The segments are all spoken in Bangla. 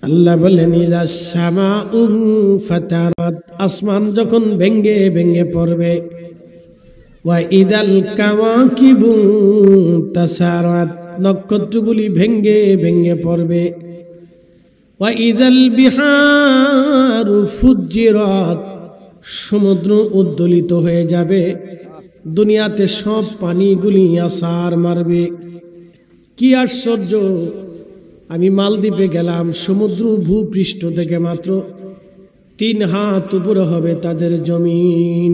আল্লাহ বলেন ইযাস সামাউ ফাতারাত, আসমান যখন ভেঙ্গে ভেঙ্গে পড়বে, ওয়া ইদাল কাওয়াকিবু তাসারাত, নক্ষত্রগুলি ভেঙ্গে ভেঙ্গে পড়বে, ওয়া ইদাল বিহারু ফুজ্জিরাত, সমুদ্র উদ্দোলিত হয়ে যাবে, দুনিয়াতে সব পানিগুলি আছাড় মারবে। কি আশ্চর্য! আমি মালদ্বীপে গেলাম, সমুদ্র ভূপৃষ্ঠ থেকে মাত্র 3 হাত উপরে হবে তাদের জমিন।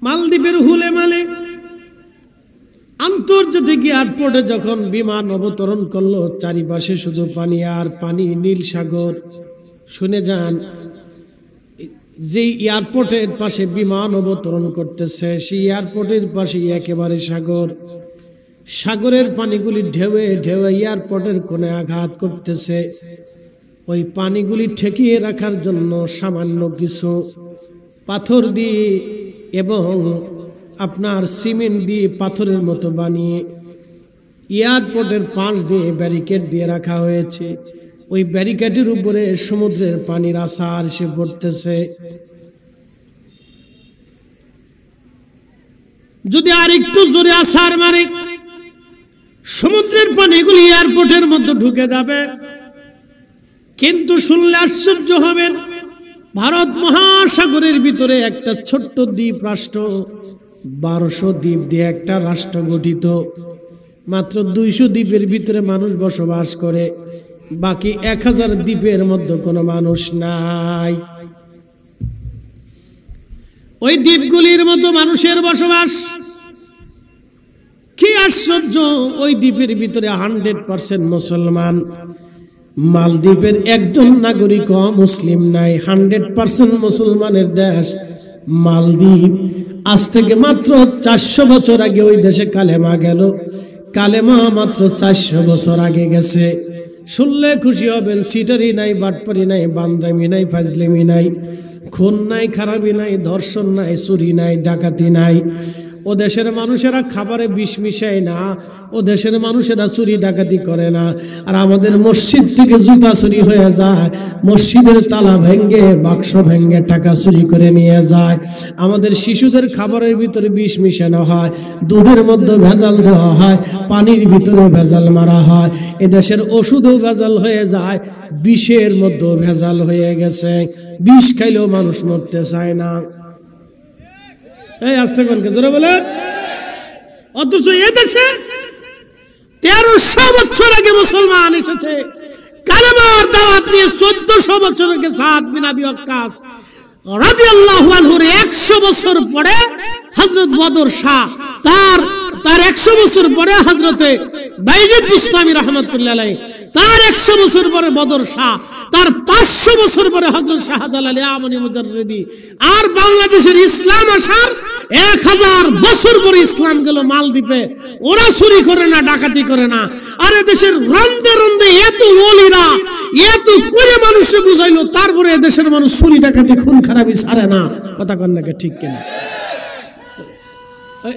মালদ্বীপের হুলে মালে আন্তর্জাতিক এয়ারপোর্টে যখন বিমান অবতরণ করলো, চারিপাশে শুধু পানি আর পানি, নীল সাগর। শুনে যান, যে এয়ারপোর্টের পাশে বিমান অবতরণ করতেছে, সেই এয়ারপোর্টের পাশে একেবারে সাগর। সাগরের পানিগুলি ঢেউয়ে ঢেউয়ে এয়ারপোর্টের কোণে আঘাত করতেছে। ওই পানিগুলি ঠেকিয়ে রাখার জন্য সামান্য কিছু পাথর দিয়ে এবং আপনার সিমেন্ট দিয়ে পাথরের মতো বানিয়ে এয়ারপোর্টের পাশ দিয়ে ব্যারিকেড দিয়ে রাখা হয়েছে। ওই ব্যারিকেডের উপরে সমুদ্রের পানির আছাড় এসে পড়তেছে। যদি আর একটু জোরে আছাড় মারে, সমুদ্রের পানিগুলি এয়ারপোর্টের মধ্যে ঢুকে যাবে। কিন্তু শুনলে আশ্চর্য হবেন, ভারত মহাসাগরের ভিতরে একটা ছোট্ট দ্বীপ রাষ্ট্র, 1200 দ্বীপ দিয়ে একটা রাষ্ট্র গঠিত। মাত্র 200 দ্বীপের ভিতরে মানুষ বসবাস করে, বাকি 1000 দ্বীপের মধ্যে কোনো মানুষ নাই। ওই দ্বীপগুলির মতো মানুষের বসবাস। কি আশ্চর্য! ওই দ্বীপের ভিতরে 100% মুসলমান। মালদ্বীপের একজন নাগরিক মুসলিম নাই। 100% মুসলমানের দেশ মালদ্বীপ। আজ থেকে মাত্র 400 বছর আগে ওই দেশে কালেমা গেল। কালেমা মাত্র 400 বছর আগে গেছে। শুনলে খুশি হবেন, সিটারি নাই, বাটপারি নাই, বান্দামি নাই, ফাজলিমি নাই, খুন নাই, খারাপি নাই, ধর্ষণ নাই, চুরি নাই, ডাকাতি নাই। ও দেশের মানুষেরা খাবারে বিষ মিশায় না, ও দেশের মানুষেরা চুরি ডাকাতি করে না। আর আমাদের মসজিদ থেকে জুতা চুরি হয়ে যায়, মসজিদের তালা ভেঙ্গে, বাক্স ভেঙ্গে টাকা চুরি করে নিয়ে যায়। আমাদের শিশুদের খাবারের ভিতরে বিষ মিশানো হয়, দুধের মধ্যে ভেজাল দেওয়া হয়, পানির ভিতরে ভেজাল মারা হয়। এ দেশের ওষুধও ভেজাল হয়ে যায়, বিষের মধ্যে ভেজাল হয়ে গেছে। বিষ খাইলেও মানুষ মরতে চায় না। এই আসতে কোনকে ধরে বলে, অথচ এ দেশে 1300 বছর আগে মুসলমান এসেছে। কালেমার দাওয়াত দিয়ে 1400 বছর আগে সাদ বিন আবি ওয়াক্কাস রাদিয়াল্লাহু আনহুর 100 বছর পরে হযরত বদর শাহ, তার 100 বছর পরে হযরতে বাইজিদ বুস্তামি রাহমাতুল্লাহ আলাইহি, তার 100 বছর পরে বদর শাহ, তার 500 বছর পরে হযরত শাহজালাল ইয়ামানি মুজাররিদি। আর বাংলাদেশের ইসলাম আসার 1000 বছর পরে ইসলাম গেল মালদ্বীপে। ওরা চুরি করে না, ডাকাতি করে না। আর এদেশের রন্দে রন্দে এত ওলিরা এত করে মানুষকে বুঝাইলো, তারপরে এদেশের মানুষ চুরি ডাকাতি খুন খারাপি ছাড়ে না। কথা কন নাকি ঠিক কিনা?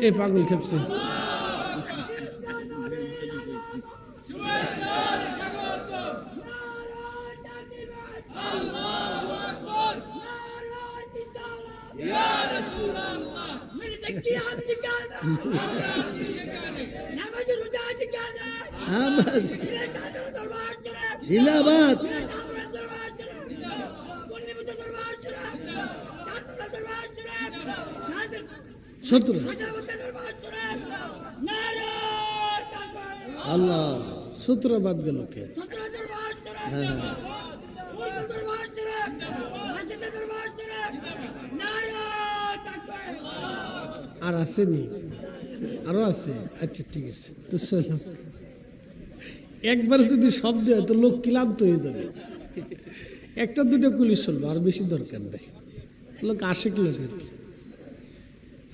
এই পাগল খেপছে। জিন্দাবাদ। আল্লাহ 17 বাদ গেল কে? আর আসেনি? আরো আছে? আচ্ছা ঠিক আছে। তো চলো, একবার যদি শব্দ হয় তো লোক ক্লান্ত হয়ে যাবে। একটা দুটো কুলি চলবে, আর বেশি দরকার নেই। লোক আশেক লোকের,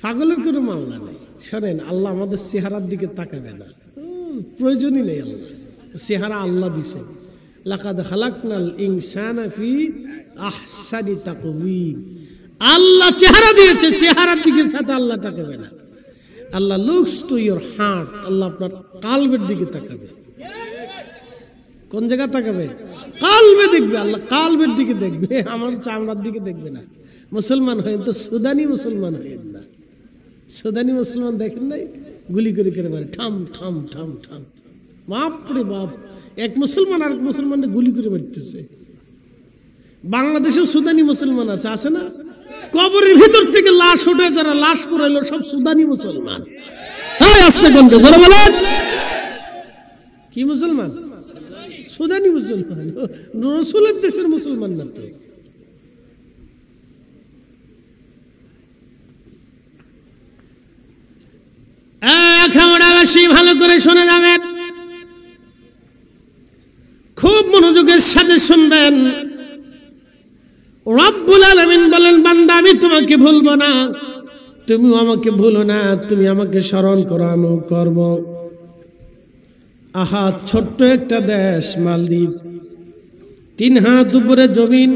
পাগলের কোনো মামলা নেই। শোনেন, আল্লাহ আমাদের চেহারার দিকে তাকাবে না, প্রয়োজনই নেই। আল্লাহ চেহারা আল্লাহ দিছে। লাকাদ খালাকনাল ইনসানা ফি আহসানি তাকওয়িম। আল্লাহ চেহারা দিয়েছে, চেহারার দিকে সাথে আল্লাহ তাকাবে না। আল্লাহ লুকস টু ইয়োর হার্ট। আল্লাহ আপনার কালবের দিকে তাকাবে। কোন জায়গা তাকাবে? কালবে দেখবে, আল্লাহ কালবের দিকে দেখবে, আমার চামড়ার দিকে দেখবে না। মুসলমান হয়ে তো সুদানি মুসলমান হয়ে না। সুদানি মুসলমান দেখেন নাই, গুলি করে করে মারে, ঠাম ঠাম ঠাম ঠাম, বাপরে বাপ, এক মুসলমান আর এক মুসলমানকে গুলি করে মারতেছে। বাংলাদেশেও সুদানি মুসলমান আছে, আছে না? কবরের ভিতর থেকে লাশ ওঠে, যারা লাশ পড়াইলো সব সুদানি মুসলমান। হ্যাঁ, আস্তে কণ্ঠে যারা বলেন কি মুসলমান? সুদানি মুসলমান, রসুলের দেশের মুসলমান না তো। খাওয়াবাসী ভালো করে শুনে যাবেন, খুব মনোযোগের সাথে শুনবেন। রব্বুল আলামিন বলেন, বান্দা আমি তোমাকে ভুলবো না, তুমিও আমাকে ভুলো না, তুমি আমাকে স্মরণ করো, আমি করব। আহা, ছোট্ট একটা দেশ মালদ্বীপ, 3 হাত উপরে জমিন,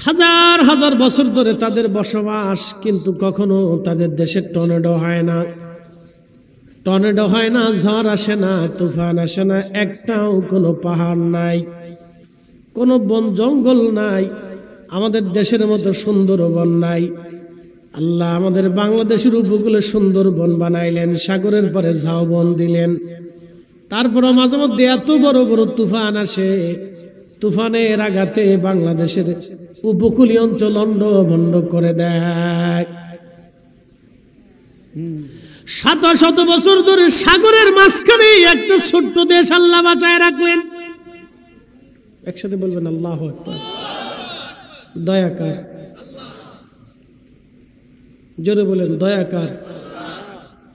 হাজার হাজার বছর ধরে তাদের বসবাস, কিন্তু কখনো তাদের দেশে টর্নেডো হয় না, টর্নেডো হয় না, ঝড় আসে না, তুফান আসে না, একটাও কোনো পাহাড় নাই, কোনো বন জঙ্গল নাই, আমাদের দেশের মতো সুন্দরবন নাই। আল্লাহ আমাদের বাংলাদেশের উপকূলে সুন্দরবন বানাইলেন, সাগরের পরে ঝাউবন দিলেন, তারপরে মাঝে মধ্যে এত বড় বড় তুফান আসে, তুফানের আঘাতে বাংলাদেশের উপকূলীয় অঞ্চল লন্ড ভন্ড করে দেয়। 700 বছর ধরে সাগরের মাঝখানে একটা ছোট্ট দেশ আল্লাহ বাঁচায় রাখলেন। একসাথে বলবেন আল্লাহু আকবার। দয়াকার, জোরে বলেন দয়াকার।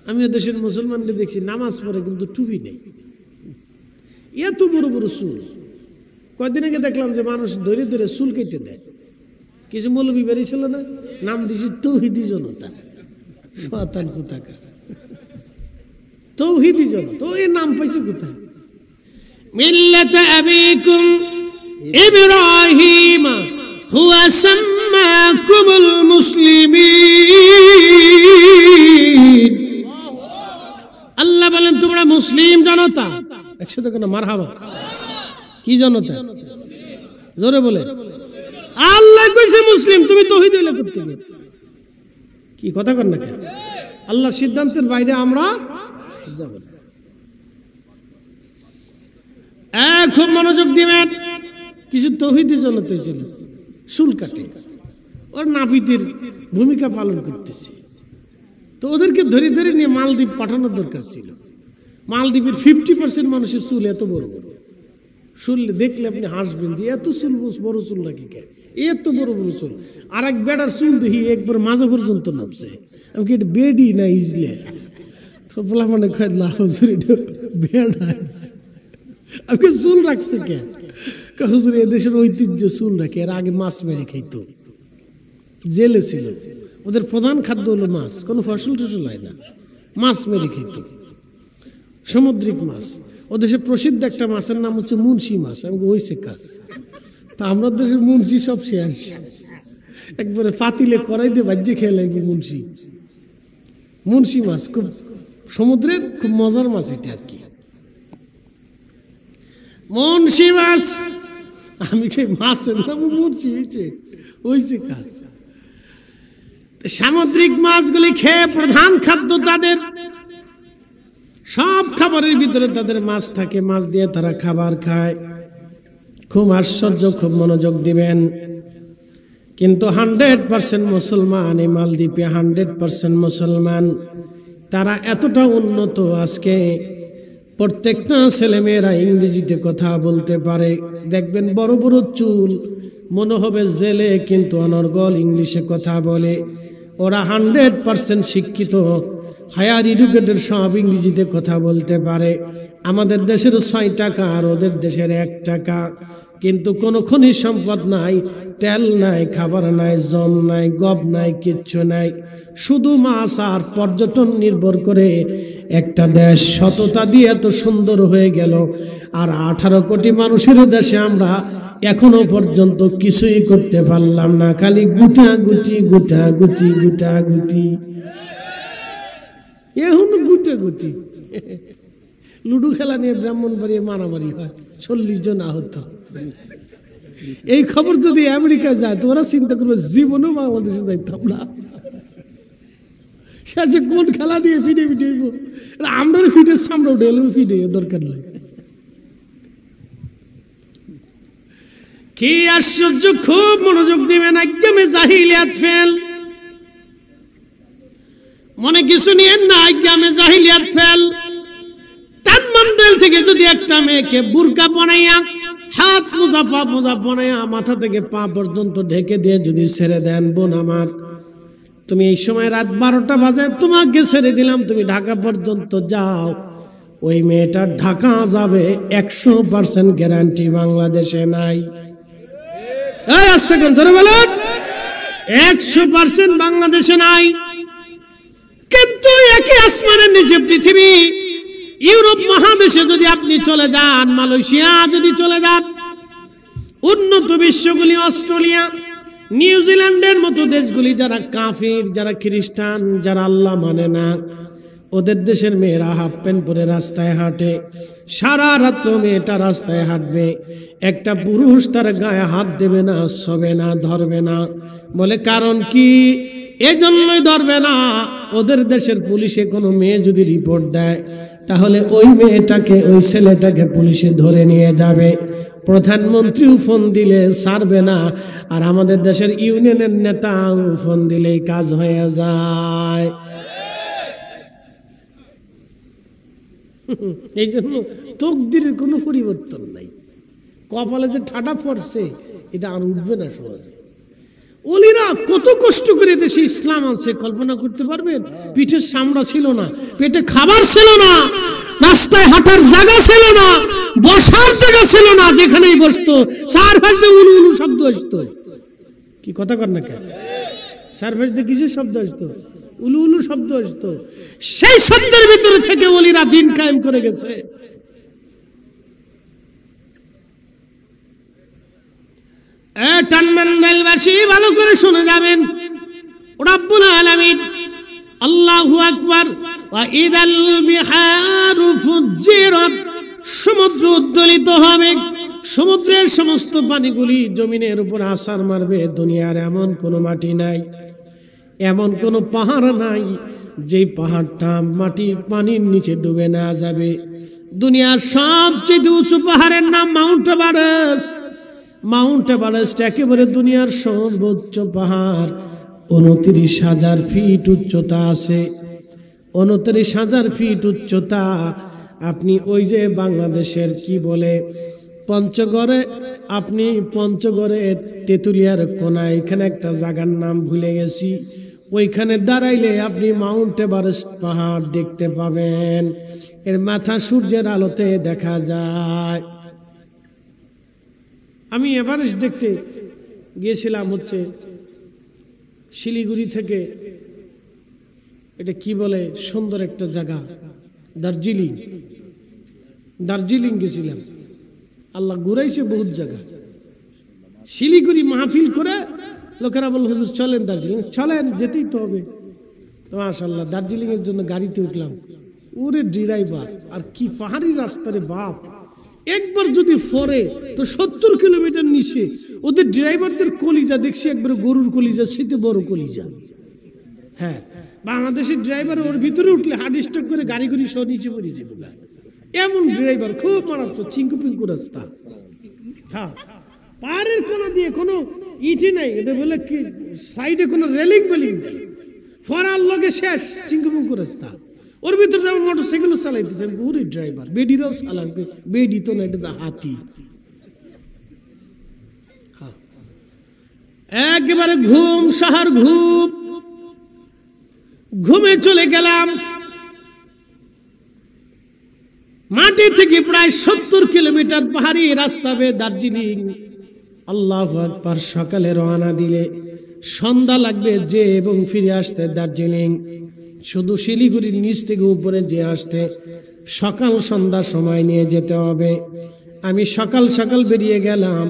আমি দেশের মুসলমানকে দেখছি নামাজ পড়ে কিন্তু টুপি নেই, এত বড় বড় চুল। কয়েকদিন আগে দেখলাম যে মানুষ ধরে ধরে চুল কেটে দেয়। কিছু মৌলবি বেরিয়েছিল না, নাম দিয়েছি তৌহিদি জনতা, শয়তান কোথাকার তৌহিদি জনতা। তো এই নাম পাইছে কোথায়? মিল্লাত আবিকুম ইব্রাহিম হুয়া সাম্মাকুমুল মুসলিমিন। আল্লাহ বলেন তোমরা মুসলিম জনতা। একসাথে কেন মারহাবা। কি জনতা? জোরে বলে। আল্লাহ কইছে মুসলিম, তুমি তৌহিদ হইলে করতে গিয়ে কি কথা কর না কেন? আল্লাহর সিদ্ধান্তের বাইরে আমরা যাব না। খুব মনোযোগ দিবেন। কিছু তৌহিদি জনতা ছিল, চুল কাটে, ওর নাপিতের ভূমিকা পালন করতেছে। তো ওদেরকে ধরে ধরে নিয়ে মালদ্বীপ পাঠানোর দরকার ছিল। মালদ্বীপের 50% মানুষের চুল এত বড় বড়। চুল দেখলে আপনি হাসবেন যে এত চুল, বড় চুল নাকি কে, এত বড় বড় চুল। আর এক বেড়ার চুল দেখি একবার মাঝে পর্যন্ত নামছে। আমি কি এটা বেডি না ইজলে? তো বলা মানে বেড়া আমাকে চুল রাখছে কে? হুজুর এদেশের ঐতিহ্য চুল রাখে। এর আগে মাছ মেরে খাইতো, জেলে ছিল, ওদের প্রধান খাদ্য হলো মাছ, কোনো ফসল টসল হয় না, মাছ মেরে খাইতো, সামুদ্রিক মাছ। ও দেশে প্রসিদ্ধ একটা মাছের নাম হচ্ছে মুন্সি মাছ। আমি হয়েছে কাজ। তা আমরা দেশের মুন্সি সব শেষ, একবারে পাতিলে করাই দিয়ে বাজ্যে খেয়ে লাগবে মুন্সি। মুন্সি মাছ খুব সমুদ্রের খুব মজার মাছ এটা আর কি, মুন্সি মাছ। আমি কে মাছের নাম মুন্সি হয়েছে, হয়েছে কাজ। সামুদ্রিক মাছগুলি খেয়ে প্রধান খাদ্য তাদের, সব খাবারের ভিতরে তাদের মাছ থাকে, মাছ দিয়ে তারা খাবার খায়। খুব আশ্চর্য, খুব মনোযোগ দিবেন। কিন্তু 100% মুসলমান এই মালদ্বীপে, 100% মুসলমান। তারা এতটা উন্নত, আজকে প্রত্যেকটা ছেলেমেয়েরা ইংরেজিতে কথা বলতে পারে। দেখবেন বড় বড় চুল, মনে হবে জেলে, কিন্তু অনর্গল ইংলিশে কথা বলে। ওরা 100% শিক্ষিত, হায়ার এডুকেটেড, সব ইংরেজিতে কথা বলতে পারে। আমাদের দেশের 6 টাকা আর ওদের দেশের 1 টাকা, কিন্তু কোনো খনিজ সম্পদ নাই, তেল নাই, খাবার নাই, জম নাই, গব নাই, কিচ্ছু নাই, শুধু মাছ আর পর্যটন নির্ভর করে একটা দেশ সততা দিয়ে এত সুন্দর হয়ে গেল। আর 18 কোটি মানুষের দেশে আমরা এখনো পর্যন্ত কিছুই করতে পারলাম না, খালি গুটাগুটি গুটাগুটি গুটাগুটি, এখন গুটাগুটি। লুডো খেলা নিয়ে ব্রাহ্মণবাড়িয়ে মারামারি হয়। 40 জন আহত। এই খবর যদি আমেরিকা যায় তোরা চিন্তা করবে জীবনেও বাংলাদেশে যাইতাম না। সে কোন খেলা নিয়ে ফিরে ফিরে আমরা ফিটে সামনে উঠে এলো ফিরে দরকার নেই। কি আশ্চর্য, খুব মনোযোগ দিবেন, একদমই জাহিলিয়াত ফেল, মনে কিছু নিয়েন না, একদমই জাহিলিয়াত ফেল। তার মন্ডল থেকে যদি একটা মেয়েকে বুরকা বানাইয়া হাত মোজা পা মোজা বানাইয়া মাথা থেকে পা পর্যন্ত ঢেকে দিয়ে যদি ছেড়ে দেন, বোন আমার তুমি এই সময় রাত 12টা বাজে তোমাকে ছেড়ে দিলাম, তুমি ঢাকা পর্যন্ত যাও, ওই মেয়েটা ঢাকা যাবে 100% গ্যারান্টি বাংলাদেশে নাই। 100% বাংলাদেশে নাই। কিন্তু একই আসমানের নিচে পৃথিবী, ইউরোপ মহাদেশে যদি আপনি চলে যান, মালয়েশিয়া যদি চলে যান, উন্নত বিশ্বগুলি অস্ট্রেলিয়া নিউজিল্যান্ডের মতো দেশগুলি, যারা কাফির, যারা খ্রিস্টান, যারা আল্লাহ মানে না, ওদের দেশের মেয়েরা হাফ প্যান্ট পরে রাস্তায় হাঁটে, সারা রাত্র মেয়েটা রাস্তায় হাঁটবে, একটা পুরুষ তার গায়ে হাত দেবে না, ছবে না, ধরবে না। বলে কারণ কি? এজন্যই ধরবে না, ওদের দেশের পুলিশে কোনো মেয়ে যদি রিপোর্ট দেয় তাহলে ওই মেয়েটাকে, ওই ছেলেটাকে পুলিশে ধরে নিয়ে যাবে, প্রধানমন্ত্রীও ফোন দিলে ছাড়বে না, আর আমাদের দেশের ইউনিয়নের নেতাও ফোন দিলেই কাজ হয়ে যায়। এই জন্য তকদিরের কোনো পরিবর্তন নাই, কপালে যে ঠাডা পড়ছে এটা আর উঠবে না সহজে। ওলিরা কত কষ্ট করে দেশে ইসলাম আছে কল্পনা করতে পারবেন? পিঠের চামড়া ছিল না, পেটে খাবার ছিল না, রাস্তায় হাঁটার জায়গা ছিল না, বসার জায়গা ছিল না, যেখানেই বসতো চারপাশে উলু উলু শব্দ আসতো। কি কথা কর না কেন? চারপাশে কিসের শব্দ আসতো? উলু উলু শব্দ আসতো। সেই শব্দের ভিতরে থেকে ওলিরা দিন কায়েম করে গেছে। টানমান্ডালবাসী ভালো করে শুনে যাবেন, রব্বুল আলামিন আল্লাহু আকবার, ওয়া ইদাল বিহারু ফুজ্জিরাত, সমুদ্র উদ্দোলিত হবে, সমুদ্রের সমস্ত পানিগুলি জমিনের উপর আছাড় মারবে। দুনিয়ার এমন কোনো মাটি নাই, এমন কোনো পাহাড় নাই যেই পাহাড়টা মাটির পানির নিচে ডুবে না যাবে। দুনিয়ার সবচেয়ে উঁচু পাহাড়ের নাম মাউন্ট এভারেস্ট। মাউন্ট এভারেস্ট একেবারে দুনিয়ার সর্বোচ্চ পাহাড়, 29,000 ফিট উচ্চতা আছে, 29,000 ফিট উচ্চতা। আপনি ওই যে বাংলাদেশের কি বলে পঞ্চগড়ে, আপনি পঞ্চগড়ের তেঁতুলিয়ার কোনায় এখানে একটা জায়গার নাম ভুলে গেছি, ওইখানে দাঁড়াইলে আপনি মাউন্ট এভারেস্ট পাহাড় দেখতে পাবেন। এর মাথা সূর্যের আলোতে দেখা যায়। আমি এভারেস্ট দেখতে গিয়েছিলাম হচ্ছে শিলিগুড়ি থেকে, এটা কি বলে সুন্দর একটা জায়গা, দার্জিলিং। দার্জিলিং গেছিলাম, আল্লাহ ঘুরাইছে বহুত জায়গা। শিলিগুড়ি মাহফিল করে লোকেরা বলল হুজুর চলেন দার্জিলিং, চলেন, যেতেই তো হবে। তো মাশাআল্লাহ দার্জিলিং এর জন্য গাড়িতে উঠলাম, ওরে ড্রাইভার আর কি পাহাড়ি রাস্তা রে বাপ, একবার যদি ফরে তো 70 কিলোমিটার নিচে। ওদের ড্রাইভারদের কলিজা দেখছি একবার গরুর কলিজা, সেতে বড় কলিজা। হ্যাঁ, বাংলাদেশের ড্রাইভার ওর ভিতরে উঠলে হার্ট স্ট্রোক করে গাড়ি গুড়ি সহ নিচে পড়ে যাবে, এমন ড্রাইভার, খুব মারাত্মক চিঙ্কু পিঙ্কু রাস্তা। হ্যাঁ, পাহাড়ের কোনা দিয়ে কোনো ইটি নাই, এটা বলে কি সাইডে কোনো রেলিং বেলিং নেই, ফরার লগে শেষ চিঙ্কু পিঙ্কু রাস্তা। ওর ভিতরে যেমন মোটরসাইকেলও চালাইতেছেন ঘুরে ড্রাইভার, বেডিরাও চালাবে, বেডি তো না, এটা হাতি। একেবারে ঘুম সাহার ঘুম, ঘুমে চলে গেলাম। মাটি থেকে প্রায় 70 কিলোমিটার পাহাড়ি রাস্তা বে দার্জিলিং। আল্লাহু আকবার। সকালে রওনা দিলে সন্ধ্যা লাগবে যে এবং ফিরে আসতে দার্জিলিং, শুধু শিলিগুড়ির নিচ থেকে উপরে যে আসতে সকাল সন্ধ্যা সময় নিয়ে যেতে হবে। আমি সকাল সকাল বেরিয়ে গেলাম,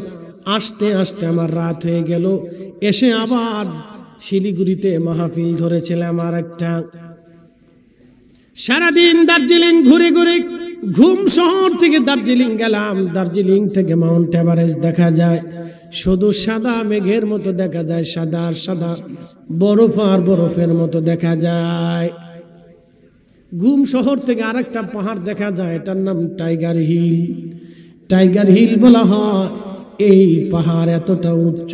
আসতে আসতে আমার রাত হয়ে গেল। এসে আবার শিলিগুড়িতে মাহফিল ধরেছিলাম আর একটা। সারাদিন দার্জিলিং ঘুরে ঘুরে ঘুম শহর থেকে দার্জিলিং গেলাম, দার্জিলিং থেকে মাউন্ট এভারেস্ট দেখা যায়, শুধু সাদা মেঘের মতো দেখা যায়, সাদা আর সাদা, বরফ আর বরফের মতো দেখা যায়। ঘুম শহর থেকে আরেকটা পাহাড় দেখা যায়, এটার নাম টাইগার হিল। টাইগার হিল বলা হয় এই পাহাড় এতটা উচ্চ,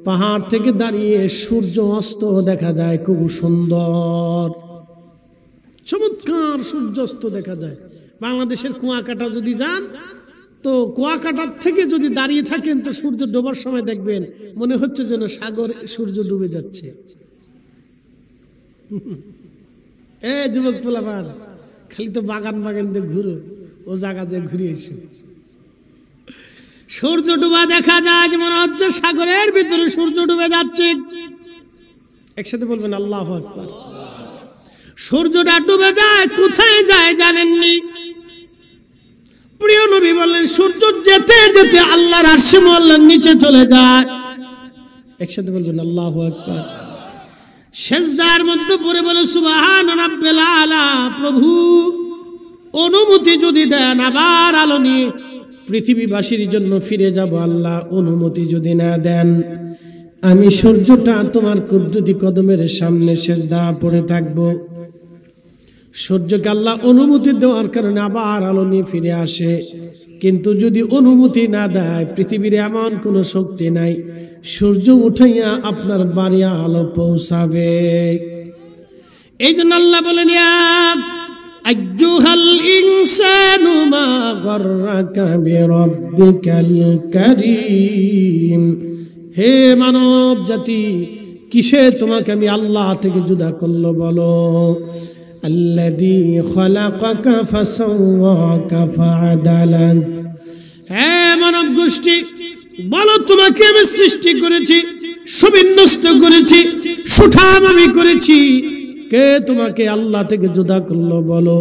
পাহাড় থেকে দাঁড়িয়ে সূর্য অস্ত দেখা যায়, খুব সুন্দর চমৎকার সূর্যাস্ত দেখা যায়। বাংলাদেশের কুয়াকাটা যদি যান তো কুয়াকাটার থেকে যদি দাঁড়িয়ে থাকেন তো সূর্য ডোবার সময় দেখবেন মনে হচ্ছে যেন সাগরে সূর্য ডুবে যাচ্ছে। এ যুবক পোলাপান, খালি তো বাগান বাগান দিয়ে ঘুরো, ও জায়গা দিয়ে ঘুরে এসো, সূর্য ডুবা দেখা যায়, মনে হচ্ছে সাগরের ভিতরে সূর্য ডুবে যাচ্ছে। একসাথে বলবেন আল্লাহু আকবার। সূর্যটা ডুবে যায়, কোথায় যায় জানেননি? প্রিয় নবী বললেন সূর্য যেতে যেতে আল্লাহর আরশে মোল্লার নিচে চলে যায়। একসাথে বলবেন আল্লাহু আকবার। সেজদার মধ্যে পড়ে বলে সুবহান রাব্বিল আলা, প্রভু অনুমতি যদি দেন আবার আলো নিয়ে পৃথিবীবাসীর জন্য ফিরে যাব, আল্লাহ অনুমতি যদি না দেন আমি সূর্যটা তোমার কুদরতি কদমের সামনে সেজদা পড়ে থাকব। সূর্যকে আল্লাহ অনুমতি দেওয়ার কারণে আবার আলো নিয়ে ফিরে আসে, কিন্তু যদি অনুমতি না দেয় পৃথিবীর এমন কোনো শক্তি নাই সূর্য উঠাইয়া আপনার বাড়ি আলো পৌঁছাবে। এই জন্য আল্লাহ বলেন আইয়ুহাল ইনসানু মা গাররাকা বিরাব্বিকাল কারীম, হে মানব জাতি কিসে তোমাকে আমি আল্লাহ থেকে জুদা করলো বলো। আল্লাযী খালাকাকা ফাসাওয়াকা ফাআদালাক, হে মানব গোষ্ঠী বলো তোমাকে আমি সৃষ্টি করেছি, সুবিন্যস্ত করেছি, সুঠাম আমি করেছি, কে তোমাকে আল্লাহ থেকে জুদা করলো বলো।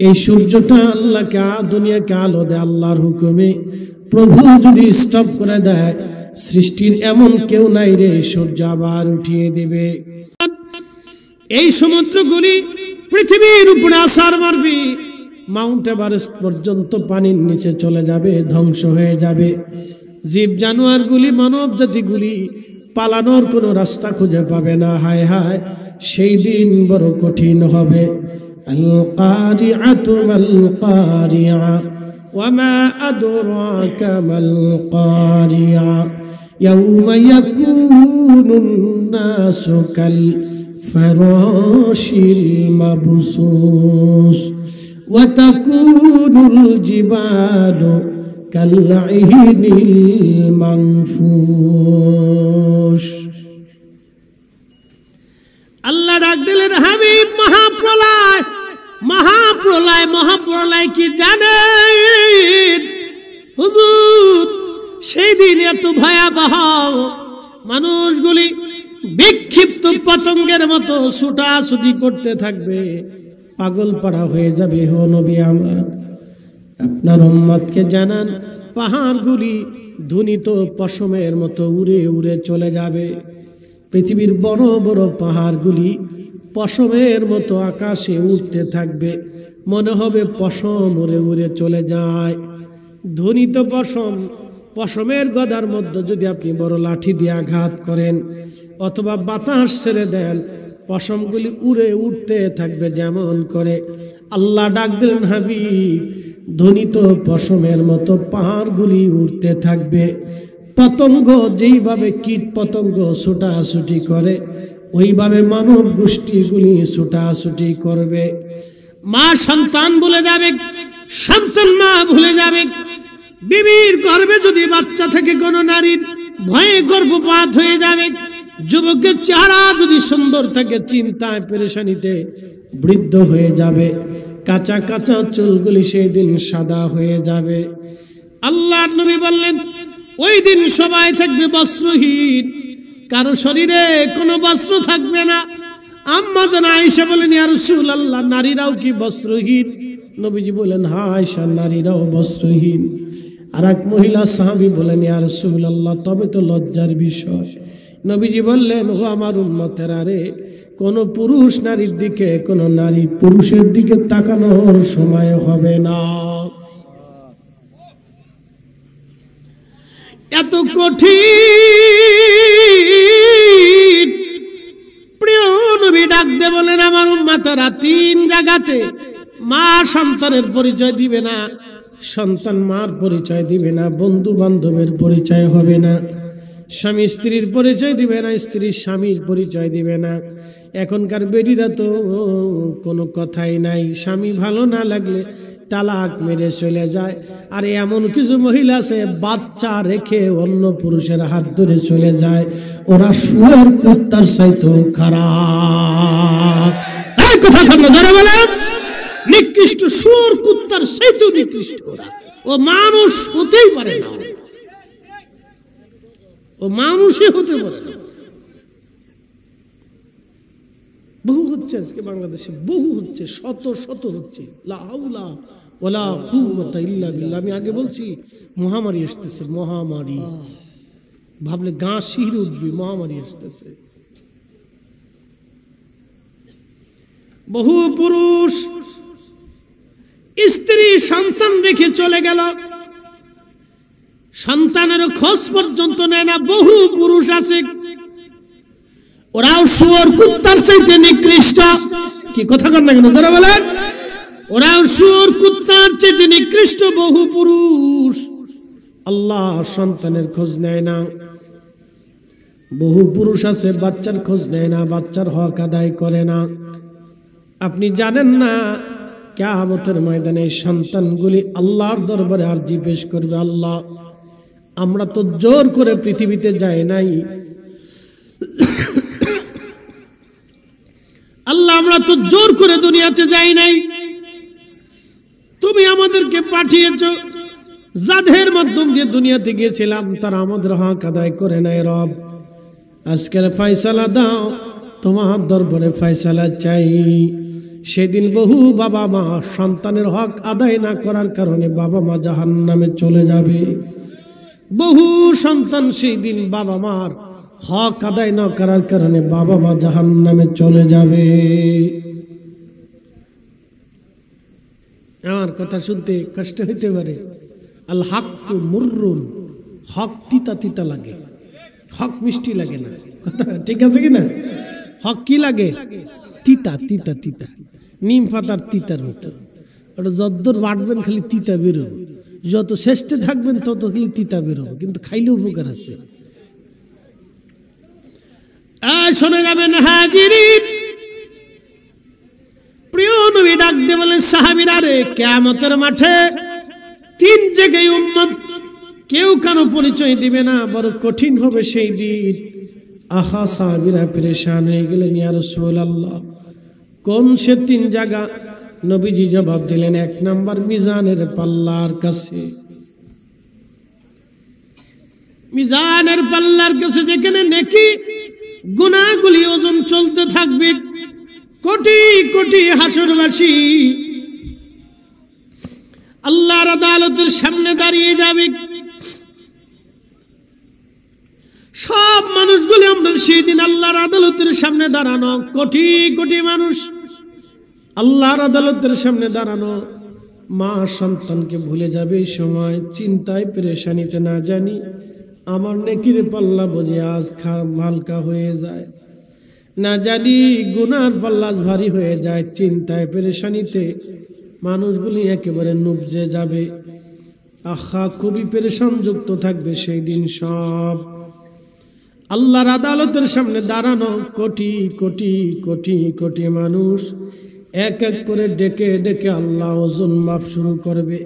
এই সূর্যটা আল্লাহকে দুনিয়াকে আলো দেয় আল্লাহর হুকুমে, প্রভু যদি স্টপ করে দেয় সৃষ্টির এমন কেউ নাই রে, সূর্য আবার উঠিয়ে দেবে। এই সমুদ্রগুলি পৃথিবীর উপরে আছার মারবে, মাউন্ট এভারেস্ট পর্যন্ত পানির নিচে চলে যাবে, ধ্বংস হয়ে যাবে। জীব জানোয়ারগুলি মানব জাতিগুলি পালানোর কোনো রাস্তা খুঁজে পাবে না। হায় হায়, সেই দিন বড় কঠিন হবে। আল কারিআতু মাল কারিআ ওয়া মা আদরাকা মাল কারিআ ইয়াউমা ইয়াকুনুন নাসু কাল ফারাশিল মাবসুস ওয়া তাকুনুল জিবালু কাল ইহনিল মানফুস। আল্লাহ ডাক দিলেন হাবিব, মহাপ্রলয়, মহাপ্রলয়, মহাপ্রলয় কি জানেন হুজুর? সেই দিন এত ভয়াবহ, মানুষগুলি বিক্ষিপ্ত পতঙ্গের মতো ছুটাছুটি করতে থাকবে, পাগল পাড়া হয়ে যাবে। হো নবী আমার, আপনার উম্মতকে জানান পাহাড়গুলি ধ্বনিত পশমের মতো উড়ে উড়ে চলে যাবে। পৃথিবীর বড় বড় পাহাড়গুলি পশমের মতো আকাশে উঠতে থাকবে, মনে হবে পশম উড়ে উড়ে চলে যায়। ধ্বনিত পশম, পশমের গদার মধ্যে যদি আপনি বড় লাঠি দিয়ে আঘাত করেন অথবা বাতাস ছেড়ে দেন, পশমগুলি উড়ে উঠতে থাকবে যেমন করে। আল্লাহ ডাক দিলেন হাবিব, ধ্বনিত পশমের মতো পাহাড়গুলি উঠতে থাকবে। পতঙ্গ যেইভাবে কীট পতঙ্গ ছুটাছুটি করে ওইভাবে মানব গোষ্ঠীগুলি ছুটাছুটি করবে। মা সন্তান ভুলে যাবে, সন্তান মা ভুলে যাবে। বিবির গর্ভে যদি বাচ্চা থেকে কোনো নারীর ভয়ে গর্ভপাত হয়ে যাবে। যুবকের চেহারা যদি সুন্দর থাকে চিন্তায় পেরেশানিতে বৃদ্ধ হয়ে যাবে। কাঁচা কাঁচা চুলগুলি সেই দিন সাদা হয়ে যাবে। আল্লাহর নবী বললেন ওই দিন সবাই থাকবে বস্ত্রহীন, কারো শরীরে কোনো বস্ত্র থাকবে না। আম্মা জান আয়েশা বলেন ইয়া রাসূলুল্লাহ, নারীরাও কি বস্ত্রহীন? নবীজি বলেন হ্যাঁ আয়েশা, নারীরাও বস্ত্রহীন। আর এক মহিলা সাহাবী বলেন ইয়া রাসূলুল্লাহ, তবে তো লজ্জার বিষয়। নবীজি বললেন ও আমার উম্মতেরা রে, কোন পুরুষ নারীর দিকে, কোন নারী পুরুষের দিকে তাকানোর সময় হবে না। এত কঠিন। প্রিয় নবী ডাক দে বলেন, আমার উম্মতরা তিন জায়গাতে মা সন্তানের পরিচয় দিবে না, সন্তান মার পরিচয় দিবে না, বন্ধু বান্ধবের পরিচয় হবে না, স্বামী স্ত্রীর পরিচয় দিবে না, স্ত্রী স্বামীর পরিচয় দিবে না। এখনকার বেটিরা তো কোনো কথাই নাই, স্বামী ভালো না লাগলে তালাক মেরে চলে যায়। আর এমন কিছু মহিলা আছে বাচ্চা রেখে অন্য পুরুষের হাত ধরে চলে যায়, ওরা শুয়োর কুত্তার চাইতে খারাপ। এই কথা সামনে ধরে বলেন, নিকৃষ্ট, শুয়োর কুত্তার চাইতে নিকৃষ্ট ওরা। ও মানুষ হতেই পারে না, ও মানুষই হতে পারে না। বহু হচ্ছে আজকে বাংলাদেশে, বহু হচ্ছে, শত শত হচ্ছে। লা হাওলা ওয়ালা কুওয়াতা ইল্লা বিল্লাহ। আমি আগে বলছি মহামারী আসতেছে, মহামারী ভাবলে গা শিহরে উঠবে, মহামারী আসতেছে। বহু পুরুষ স্ত্রী সন্তান রেখে চলে গেল, সন্তানের খোঁজ পর্যন্ত নেয় না। বহু পুরুষ আছে ওরাও শুয়োর কুত্তার চাইতে নিকৃষ্ট। কি কথা কর না কেন, যারা বলেন ওরাও শুয়োর কুত্তার চাইতে নিকৃষ্ট। বহু পুরুষ আল্লাহ সন্তানের খোঁজ নেয় না। বহু পুরুষ আছে বাচ্চার খোঁজ নেয় না, বাচ্চার হক আদায় করে না। আপনি জানেন না কিয়ামতের ময়দানে সন্তানগুলি আল্লাহর দরবারে আরজি পেশ করবে, আল্লাহ আমরা তো জোর করে পৃথিবীতে যাই নাই, আল্লাহ আমরা তো জোর করে দুনিয়াতে যাই নাই, তুমি আমাদেরকে পাঠিয়েছো। যাদের মাধ্যম দিয়ে দুনিয়াতে গিয়েছিলাম তারা আমাদের হক আদায় করে নাই। রব আজকের ফয়সালা দাও, তোমার দরবারে ফয়সালা চাই। সেদিন বহু বাবা মা সন্তানের হক আদায় না করার কারণে বাবা মা জাহান্নামে চলে যাবে। বহু সন্তান সেই দিন বাবা মার হক আদায় না করার কারণে বাবা মা জাহান্নামে চলে যাবে। আমার কথা শুনতে কষ্ট হইতে পারে। আল হাক্কু মুররুন, হক তিতা তিতা লাগে, হক মিষ্টি লাগে না। কথা ঠিক আছে কিনা? হক কি লাগে? তিতা তিতা তিতা, নিম পাতার তিতার মতো। ওটা যতদূর বাটবেন খালি তিতা বেরোবে, যত শেষে থাকবেন তত খালি তিতা বেরোবে, কিন্তু খাইলে উপকার আছে। শোনা যাবেন হাজিরিন, প্রিয় নবী ডাক দিয়ে বলেন সাহাবীরা রে, কিয়ামতের মাঠে তিন জায়গায় উম্মত কেউ কারো পরিচয় দিবে না, বড় কঠিন হবে সেই দিন। আহা সাহাবীরা পেরেশান হয়ে গেলেন, ইয়া রাসূলুল্লাহ কোন সে তিন জায়গা? নবীজি জবাব দিলেন, এক নাম্বার মিজানের পাল্লার কাছে। মিজানের পাল্লার কাছে যেখানে নেকি গুনাহগুলি ওজন চলতে থাকবে, কোটি কোটি হাসরবাসী আল্লাহর আদালতের সামনে দাঁড়িয়ে যাবে। সব মানুষগুলি আমরা সেই দিন আল্লাহর আদালতের সামনে দাঁড়ানো, কোটি কোটি মানুষ আল্লাহর আদালতের সামনে দাঁড়ানো। মা সন্তানকে ভুলে যাবে এই সময়, চিন্তায় পেরেশানিতে না জানি আমার নেকির পাল্লা বুঝে আজ হালকা হয়ে যায়, না জানি গুনার পাল্লা ভারী হয়ে যায়। চিন্তায় পেরেশানিতে মানুষগুলি একেবারে নুবজে যাবে। আহা খুবই পেরেশান যুক্ত থাকবে সেই দিন সব। আল্লাহর আদালতের সামনে দাঁড়ানো কোটি কোটি কোটি কোটি মানুষ এক এক করে ডেকে ডেকে আল্লাহ ওজন মাপ শুরু করবে।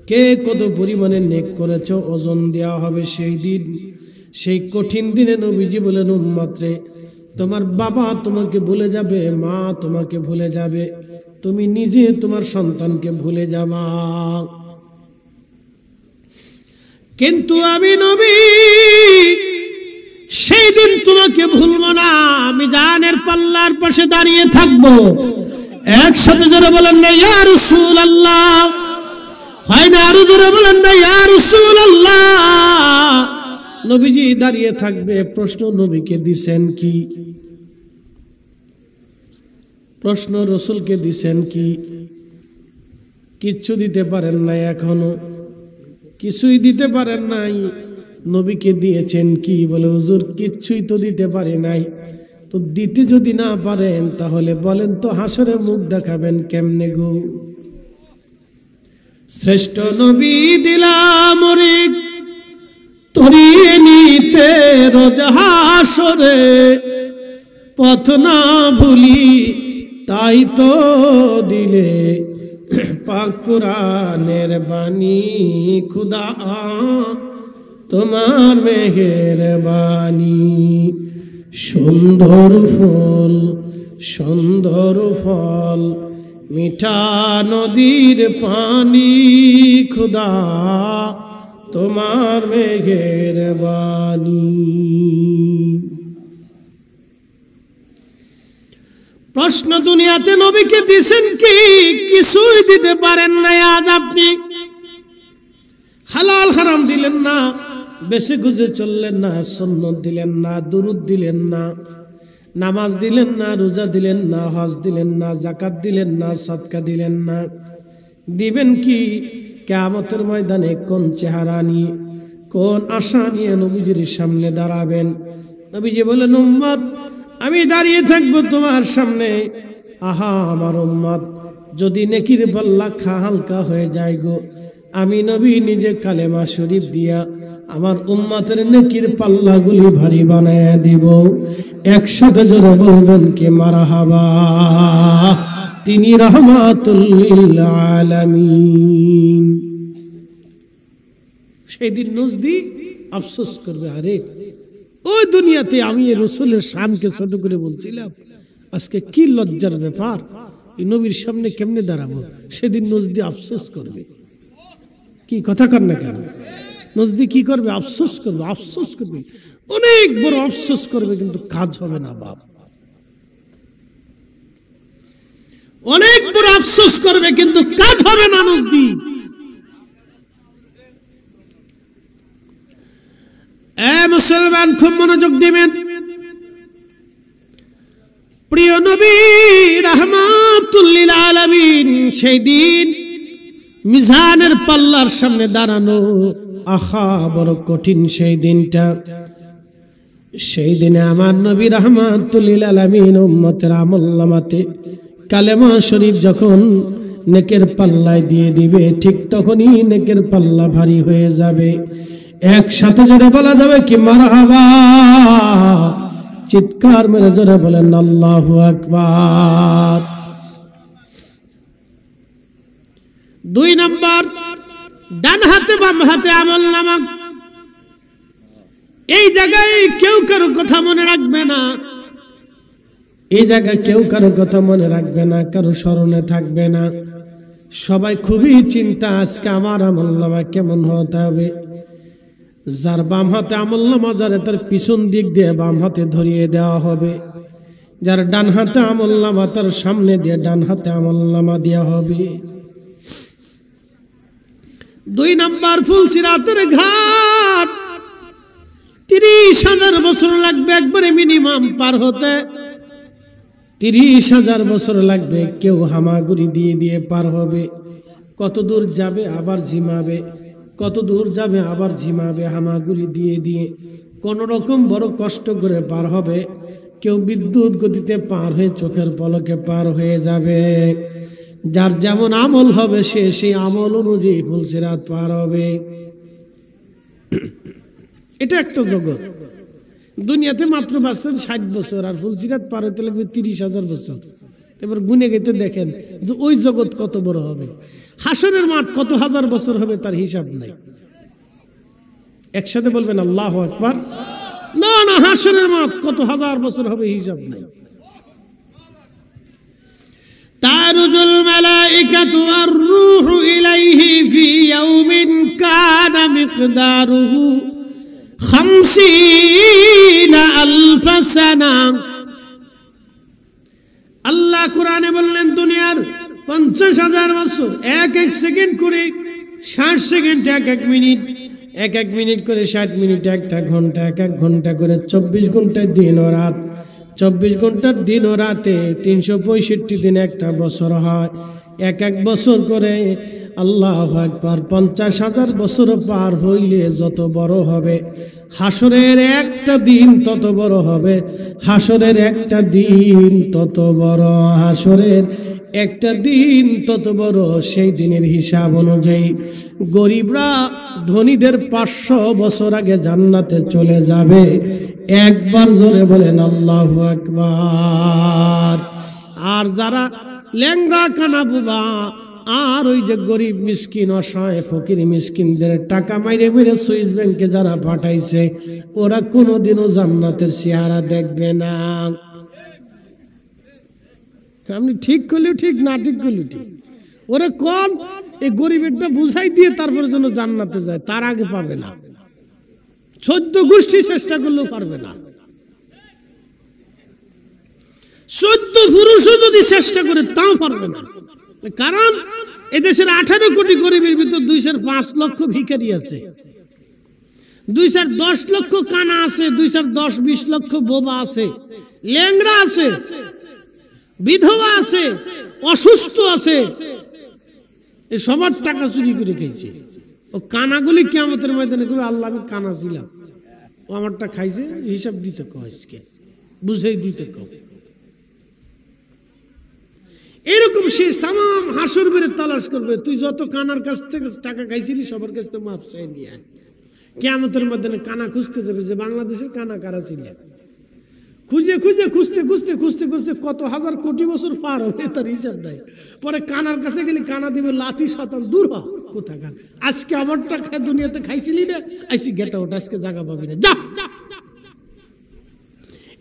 কে কত পরিমাণে নেক করেছ ওজন দেওয়া হবে সেই দিন। সেই কঠিন দিনে নবীজি বলেন, উম্মত রে, তোমার বাবা তোমাকে ভুলে যাবে, মা তোমাকে ভুলে যাবে, তুমি নিজে তোমার সন্তানকে ভুলে যাবা, কিন্তু আমি নবী সেই দিন তোমাকে ভুলবো না। আমি জানের পাল্লার পাশে দাঁড়িয়ে থাকবো। একসাথে জোরে বলেন না ইয়া রাসূলুল্লাহ, হয় না আরো জোরে বলেন না ইয়া রাসূলুল্লাহ। নবীজি দাঁড়িয়ে থাকবে। প্রশ্ন নবীকে দিছেন কি? প্রশ্ন রসুলকে দিছেন কি? কিচ্ছু দিতে পারেন নাই, এখনো কিছুই দিতে পারেন নাই। নবীকে দিয়েছেন কি? বলে হুজুর কিচ্ছুই তো দিতে পারি নাই। তো দিতে যদি না পারেন তাহলে বলেন তো হাসরে মুখ দেখাবেন কেমনে গো? শ্রেষ্ঠ নবী দিলাম তরিয়ে নিতে রোজ হাসরে, পথ না ভুলি তাই তো দিলে পাক কুরআনের বাণী, খুদা তোমার মেহেরবানি। সুন্দর ফুল সুন্দর ফল, মিঠা নদীর পানি, খুদা তোমার মেহেরবানি। প্রশ্ন দুনিয়াতে নবীকে দিছেন কি? কিছুই দিতে পারেন নাই। আজ আপনি হালাল হারাম দিলেন না, বেশি গুজে চললেন না, সুন্নত দিলেন না, দুরুদ দিলেন না, নামাজ দিলেন না, রোজা দিলেন না, হজ দিলেন না, যাকাত দিলেন না, সাদকা দিলেন না। দিবেন কি? কিয়ামতের ময়দানে কোন চেহারা নিয়ে, কোন আশা নিয়ে নবীজির সামনে দাঁড়াবেন? নবীজি বলেন, উম্মত আমি দাঁড়িয়ে থাকবো তোমার সামনে। আহা আমার উম্মত, যদি নেকির পাল্লা হালকা হয়ে যায় গো, আমি নবী নিজে কালেমা শরীফ দিয়া আমার উম্মতের নেকির পাল্লাগুলি ভারী বানায় দিব। একসাথে জোরে বলবেন কি মারহাবা। তিনি রাহমাতুল লিল আলামিন। সেদিন নজদি আফসোস করবে, আরে ওই দুনিয়াতে আমি এই রসুলের শানকে ছোট করে বলছিলাম, আজকে কি লজ্জার ব্যাপার, এই নবীর সামনে কেমনে দাঁড়াবো? সেদিন নজদি আফসোস করবে। কি কথা কর না কেন? নজদি কি করবে? আফসোস করবে, আফসোস করবে, অনেক বড় আফসোস করবে, কিন্তু কাজ হবে না বাপ। অনেক বড় আফসোস করবে কিন্তু কাজ হবে না নজদি। মুসলমান খুব মনোযোগ দিবেন। প্রিয় নবী রাহমাতুল লিল আলামিন সেই দিন মিজানের পাল্লার সামনে দাঁড়ানো, আহা বড় কঠিন সেই দিনটা। সেই দিনে আমার নবী রাহমাতুল লিল আলামিন উম্মতের আমলনামাতে কালেমা শরীফ যখন নেকের পাল্লায় দিয়ে দিবে, ঠিক তখনই নেকের পাল্লা ভারী হয়ে যাবে। একসাথে জোরে বলা যাবে কি মারহাবা। চিৎকার মেরে জোরে বলেন আল্লাহু আকবার। 2 নাম্বার, ডান হাতে বাম হাতে আমলনামা। এই জায়গায় কেউ কারো কথা মনে রাখবে না, এই জায়গায় কেউ কারো কথা মনে রাখবে না, কারো স্মরণে থাকবে না। সবাই খুবই চিন্তা, আজকে আমার আমলনামা কেমন হতে হবে। যার বাম হাতে আমলনামা যারে তার পিছন দিক দিয়ে বাম হাতে ধরিয়ে দেওয়া হবে, যার ডান হাতে আমলনামা তার সামনে দিয়ে ডান হাতে আমলনামা দেওয়া হবে। 2 নাম্বার, ফুলসিরাতের ঘাট 30,000 বছর লাগবে একবারে মিনিমাম পার হতে। 30,000 বছর লাগবে। কেউ হামাগুড়ি দিয়ে দিয়ে পার হবে। কত দূর যাবে আবার ঝিমাবে, কত দূর যাবে আবার ঝিমাবে, হামাগুড়ি দিয়ে দিয়ে কোন রকম বড় কষ্ট করে পার হবে। কেউ বিদ্যুৎ গতিতে পার হয়ে চোখের পলকে পার হয়ে যাবে। যার যেমন আমল হবে সে সেই আমল অনুযায়ী ফুলসিরাত পার হবে। এটা একটা জগৎ। দুনিয়াতে মাত্র বাঁচছেন 60 বছর, আর ফুলসিরাত পার হতে লাগবে 30,000 বছর। এবার গুনে গেতে দেখেন যে ওই জগৎ কত বড় হবে। হাসরের মাঠ কত হাজার বছর হবে তার হিসাব নাই। একসাথে বলবেন আল্লাহু আকবার। না না, হাসরের মাঠ কত হাজার বছর হবে হিসাব নাই। তারুজুল মালাইকাতু আর রূহু ইলাইহি ফি ইয়াউমিন কানা মিকদারুহু 50,000 সানা। আল্লাহ কোরআনে বললেন দুনিয়ার 50,000 বছর, এক এক সেকেন্ড করে 60 সেকেন্ড, এক এক মিনিট, এক এক মিনিট করে 60 মিনিট, একটা ঘন্টা, এক এক ঘন্টা করে 24 ঘন্টায় দিন ও রাত, 24 ঘন্টার দিন ও রাতে 365 দিন একটা বছর হয়, এক এক বছর করে। আল্লাহু আকবার। 50,000 বছর পার হইলে যত বড় হবে হাসরের একটা দিন তত বড় হবে, হাসরের একটা দিন তত বড়, হাসরের একটা দিন তত বড়। সেই দিনের হিসাব অনুযায়ী গরিবরা ধনীদের 500 বছর আগে জান্নাতে চলে যাবে। একবার জোরে বলেন আল্লাহু আকবার। আর যারা ল্যাংড়া কানা বুবা আর ওই যে গরিব মিসকিন অসহায় ফকির মিসকিনদের টাকা মাইরে মেরে সুইস ব্যাংকে যারা পাঠাইছে, ওরা কোনোদিনও জান্নাতের চেহারা দেখবে না। আপনি ঠিক করলেও ঠিক, না ঠিক করলেও ঠিক। ওরা কোন এই গরিবেরটা বুঝাই দিয়ে তারপরে যেন জান্নাতে যায়, তার আগে পাবে না। 14 গোষ্ঠী চেষ্টা করলেও পারবে না। 14 পুরুষও যদি চেষ্টা করে তাও পারবে না। কারণ এদেশের 18 কোটি গরিবের ভিতর 205 লক্ষ ভিখারি আছে, 210 লক্ষ কানা আছে, 210-20 লক্ষ বোবা আছে, ল্যাংড়া আছে, বিধবা আছে, অসুস্থ আছে। এই সবার টাকা চুরি করে খেয়েছে। ও কানাগুলি কিয়ামতের ময়দানে কবে আল্লাহ আমি কানা ছিলাম, ও আমারটা খাইছে, হিসাব দিতে কয়েছে, বুঝাই দিতে কও। এরকম শেষ তাম হাসর বেড়ে তালাশ করবে। তুই যত কানার কাছ থেকে টাকা খাইছিলি সবার কাছ থেকে মাপ চাই নিয়ে কিয়ামতের ময়দানে কানা খুঁজতে যাবে যে বাংলাদেশের কানা কারা ছিল। খুঁজে খুঁজে খুঁজতে খুঁজতে খুঁজতে খুঁজতে কত হাজার কোটি বছর পার হবে তার হিসাব নাই। পরে কানার কাছে গেলে কানা দিবে লাথি শতান, দূর হ কোথাকার। আজকে আমারটা খায় দুনিয়াতে খাইছিলি না, আইসি গেটা ওটা, আজকে জায়গা পাবি না, যা।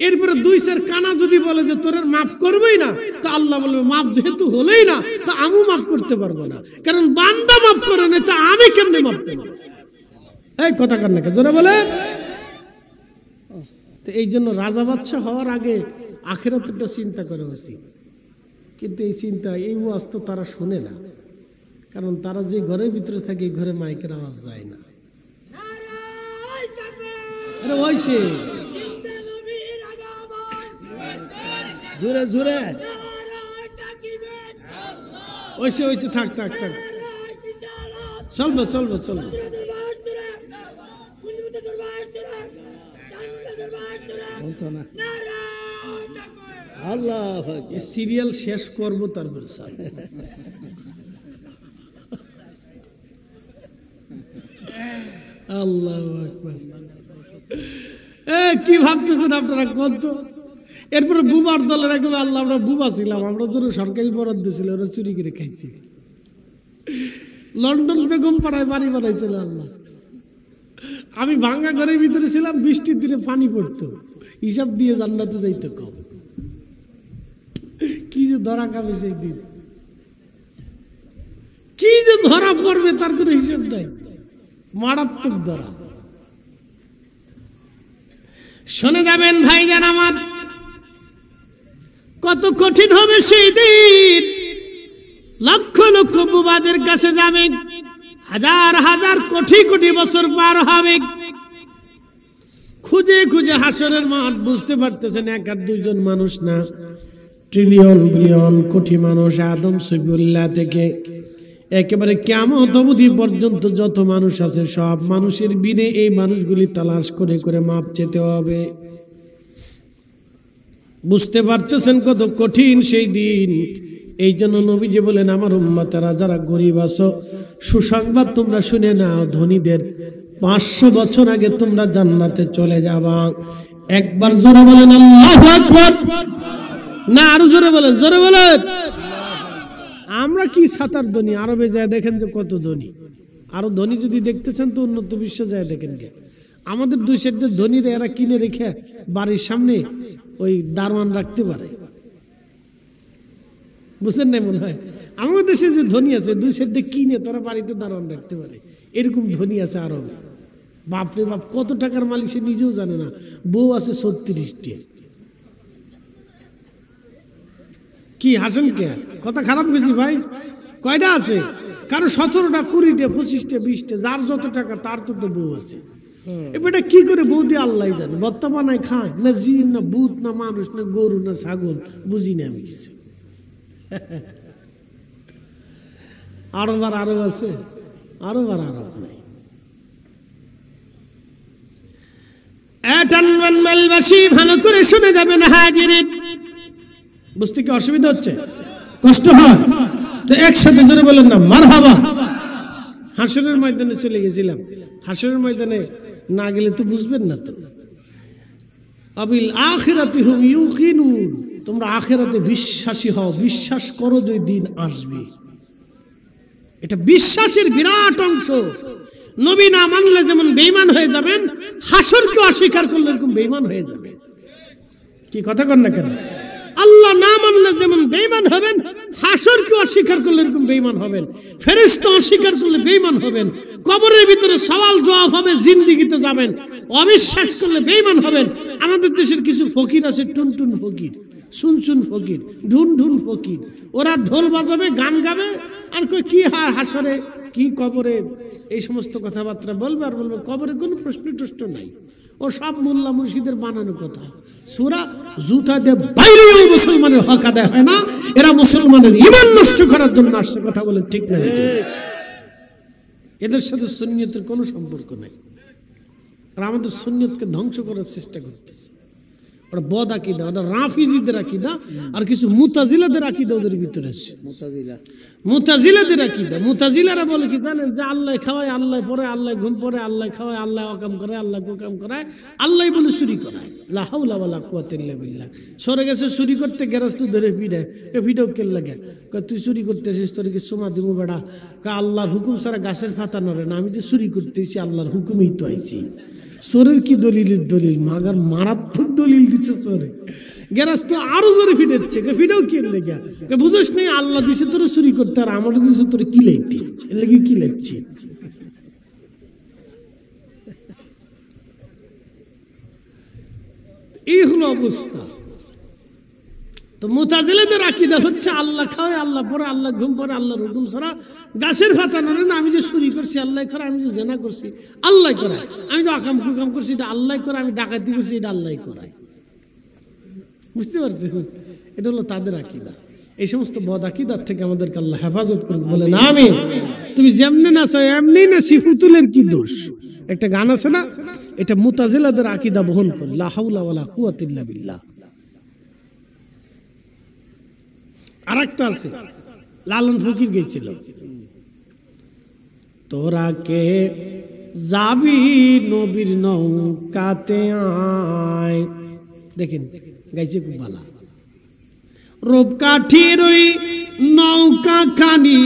এরপরে 2 কানা যদি বলে যে তোর মাফ করবেই না, তা আল্লাহ বলবে মাফ যেহেতু হলেই না, তা আমি মাফ করতে পারবো না, কারণ বান্দা মাফ করে না, তা আমি কেমনে মাফ করবো? এই কথা কার নাকি জোরে বলে। তো এই জন্য রাজা বাদশা হওয়ার আগে আখিরাতটা চিন্তা করা উচিত। কিন্তু এই চিন্তা, এই ওয়াজ তো তারা শোনে না, কারণ তারা যে ঘরের ভিতরে থাকে এই ঘরে মাইকের আওয়াজ যায় না। আরে ওইছে জোরে জোরে ওইছে ওইছে, থাক থাক থাক, চলবো চলবো চলবো। আল্লাহ সিরিয়াল শেষ করবো তারপরে আল্লাহ কি ভাবতেছেন আপনারা কত? এরপরে বুবার দলের একেবারে আল্লাহ আমরা বুবা ছিলাম, আমরা জন্য সরকারি বরাদ্দ ছিল, ওরা চুরি করে খাইছি। লন্ডন বেগম পাড়ায় বাড়ি বানাইছিল আল্লাহ। আমি ভাঙ্গা ঘরের ভিতরে ছিলাম, বৃষ্টির দিনে পানি পড়তো, হিসাব দিয়ে জান্নাতে যাইতে কম। কি যে ধরা খাবে সেই দিন, কি যে ধরা পড়বে তার কোনো হিসাব নাই, মারাত্মক ধরা। শুনে যাবেন ভাইজান আমার, কত কঠিন হবে সেই দিন। লক্ষ লক্ষ বুবাদের কাছে যাবে, হাজার হাজার কোটি কোটি বছর পার হবে, খুঁজে খুঁজে হাসরের মাঠ। বুঝতে পারতেছেন 1 আর 2 জন মানুষ না, ট্রিলিয়ন বিলিয়ন কোটি মানুষ, আদম সফিউল্লাহ থেকে একেবারে কিয়ামত অবধি পর্যন্ত যত মানুষ আছে সব মানুষের বিনে এই মানুষগুলি তালাশ করে করে মাপ চেতে হবে। বুঝতে পারতেছেন কত কঠিন সেই দিন। এই জন্য নবীজি বলেন, আমার উম্মতেরা যারা গরিব আছো, সুসংবাদ তোমরা শুনে নাও, ধনীদের 500 বছর আগে তোমরা জান্নাতে চলে যাবা। একবার জোরে বলেন আল্লাহু আকবার। না আরো জোরে বলেন, জোরে বলেন। আমরা কি সাতার ধনী, আরবে যায় দেখেন যে কত ধনী। আরো ধনী যদি দেখতেছেন তো উন্নত বিশ্ব যায় দেখেন গে। আমাদের 2 সাইডের ধনীরা এরা কিনে রেখে বাড়ির সামনে ওই দারোয়ান রাখতে পারে, বুঝছেন না? মনে হয় আমাদের দেশে যে ধনী আছে 2 সাইডে কিনে তারা বাড়িতে দারোয়ান রাখতে পারে, এরকম ধনী আছে আরবে। বাপরে বাপ, কত টাকার মালিক সে নিজেও জানে না। বউ আছে 36টি। কি হাসেন কে? কথা খারাপ গেছি ভাই? কয়টা আছে? কারো 17টা, 20টা, 25টা, 20টা, যার যত টাকা তার তো বউ আছে। এটা কি করে বৌদি আল্লাহ জানে, বর্তমানে খায় না জিন না ভূত না মানুষ না গরু না ছাগল, বুঝি না আমি কিছু। আরব আর আরব আছে, আরব আর আরব নাই। ভালো করে শুনে যাবেন হাজিরিন, বুঝতে কি অসুবিধা হচ্ছে, কষ্ট হয়? একসাথে জোরে বলেন না মারহাবা। হাসরের ময়দানে চলে গেছিলাম, হাসরের ময়দানে না গেলে তো বুঝবেন না। তো আবিল আখিরাতি হুম ইউকিনুন, তোমরা আখিরাতে বিশ্বাসী হও, বিশ্বাস করো যে দিন আসবে। এটা বিশ্বাসের বিরাট অংশ। নবী না মানলে যেমন বেঈমান হয়ে যাবেন, হাসরকে অস্বীকার করলে এরকম বেঈমান হয়ে যাবে। কি কথা কন না কেন? আল্লাহ না মানলে যেমন বেঈমান হবেন, হাসরকে অস্বীকার করলে এরকম বেঈমান হবেন। ফেরেশতা অস্বীকার করলে বেঈমান হবেন। কবরের ভিতরে সওয়াল জবাব হবে, জিন্দেগিতে যাবেন, অবিশ্বাস করলে বেঈমান হবেন। আমাদের দেশের কিছু ফকির আছে, টুনটুন ফকির, শুনশুন ফকির, ঢুন ঢুন ফকির। ওরা ঢোল বাজাবে, গান গাবে, আর কই কি হাসরে কি কবরে, এই সমস্ত কথাবার্তা বলবে। আর বলবে কবরে কোনো প্রশ্ন টশ্ন নাই, ও সব মোল্লা মুর্শিদের বানানো কথা। সূরা জুতা দিয়ে বাইরেও মুসলমানের হক আদায় হয় না। এরা মুসলমানের ঈমান নষ্ট করার জন্য আসছে, কথা বলে ঠিক না? এদের সাথে সুন্নিয়তের কোনো সম্পর্ক নাই। আর আমাদের সুন্নিয়তকে ধ্বংস করার চেষ্টা করতেছে। ওরা বদ আকীদা, ওরা রাফিজিদের আকীদা, আর কিছু মুতাজিলাদের আকীদা ওদের ভিতরে আছে। মুতাজিলাদের আকীদা, মুতাজিলারা বলে কি জানেন, যে আল্লাহ খাওয়ায়, আল্লাহ পরে, আল্লাহ ঘুম পরে, আল্লাহ খাওয়ায়, আল্লাহ অকাম করে, আল্লাহ কুকাম করায়, আল্লাহ বলে চুরি করায়। লা হাওলা ওয়ালা কুওয়াতা ইল্লা বিল্লাহ। সরে গেছে চুরি করতে, গেরাস্ত ধরে পিড়ায়, এ ভিডিও কে লাগে, তুই চুরি করতেছিস, তোর কি সুমা দিমু বেড়া? আল্লাহর হুকুম ছাড়া গাছের পাতা নড়ে না, আমি যে চুরি করতেছি আল্লাহর হুকুমেই তো আইছি। চোরের কি দলিলের দলিল, মাগার মারাত্মক দলিল দিচ্ছে চোরে। গেরাস্ত আরো জোরে ফিটাচ্ছে, ফিডেও কি লেগে বুঝোস নেই, আল্লাহ দিছে তোর চুরি করতে, আর আমার দিছে তোর কি লাইতে, এর লেগে কি লাগছে। এই হলো অবস্থা। তো মুতাজিলাদের আকীদা হচ্ছে আল্লাহ খাওয়ায়, আল্লাহ পরে, আল্লাহ ঘুম পরে, আল্লাহর হুকুম ছাড়া গাছের পাতা নড়ে না। আমি যে চুরি করছি আল্লাহ করে, আমি যে জেনা করছি আল্লাহ করায়, আমি যে আকাম কুকাম করছি এটা আল্লাহ করে, আমি ডাকাতি করছি এটা আল্লাহ করায়। বুঝতে পারছেন? এটা হলো তাদের আকীদা। এই সমস্ত বদ আকীদার থেকে আমাদেরকে আল্লাহ হেফাজত করুক, বলেন আমিন। তুমি যেমনি নাচো এমনি নাচি, ফুতুলের কি দোষ? একটা গান আছে না, এটা মুতাজিলাদের আকীদা বহন করে, লা হাওলা ওয়ালা কুওয়াতা ইল্লা বিল্লাহ। আর একটা আছে, লালন ফকির গেছিল, তোরা কে যাবি নবীর নৌকাতে আয়। দেখেন গাইছে খুব ভালো। রূপকাঠির ওই নৌকা খানি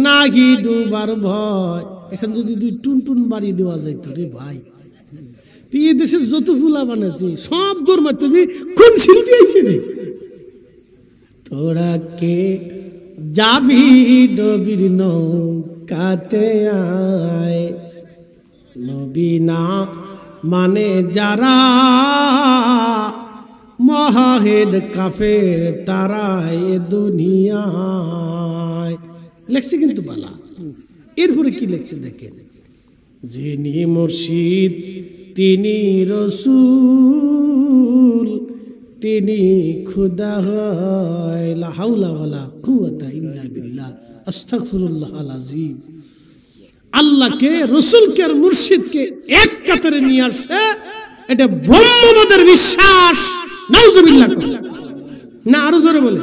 নাহি ডুবার ভয়। এখন যদি দুই টুনটুন বাড়ি দেওয়া যাইত রে ভাই, এই দেশের যত ফুলা বানাচ্ছে সব দৌড় মারত। কোন শিল্পী আইছে রে? তোরা কে যাবি নবীর নৌকাতে আয়, নবী না মানে যারা মহাহেদ কাফের তারা এ দুনিয়ায়। লেখছে কিন্তু বালা। এরপরে কি লেখছে দেখেন, যিনি মুর্শিদ তিনি রসূল, তিনি খুদা হয়। লা হাওলা ওয়ালা কুওয়াতা ইল্লা বিল্লাহ। আস্তাগফিরুল্লাহল আযীম। আল্লাহকে, রসূলকে আর মুর্শিদকে এক কাতারে নিয়ে আসে, এটা ব্রহ্মবাদের বিশ্বাস। নাউজুবিল্লাহ। না আরো জোরে বলে,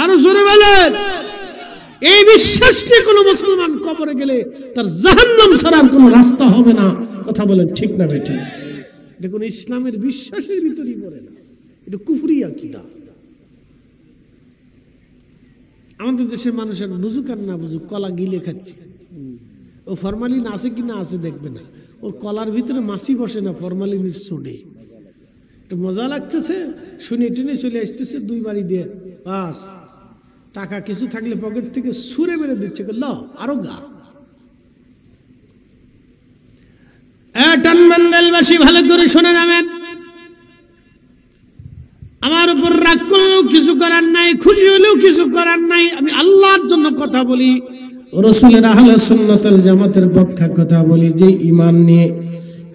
আরো জোরে বলে। এই বিশ্বাস নিয়ে কোনো মুসলমান কবরে গেলে তার জাহান্নাম ছাড়ার কোনো রাস্তা হবে না। কথা বলেন ঠিক না বেঠিক? দেখুন, ইসলামের বিশ্বাসের ভিতরেই পড়ে না, এটা কুফরি আকীদা। আমাদের দেশের মানুষের বুঝুক আর না বুঝুক, কলা গিলে খাচ্ছে। ও ফরমালিন আছে কি না আছে দেখবে না, ওর কলার ভিতরে মাছি বসে না, ফরমালিনের সোডে। একটু মজা লাগতেছে, শুনে টুনে চলে আসতেছে, দুই বাড়ি দিয়ে বাস। টাকা কিছু থাকলে পকেট থেকে ছুঁড়ে মেরে দিচ্ছে, ল আরো গা। টানবান্দালবাসী ভালো করে শুনে যাবেন, আমার উপর রাগ করলেও কিছু করার নাই, খুশি হলেও কিছু করার নাই। আমি আল্লাহর জন্য কথা বলি, রাসূলের আহলে সুন্নাত ওয়াল জামাতের পক্ষে কথা বলি, যে ঈমান নিয়ে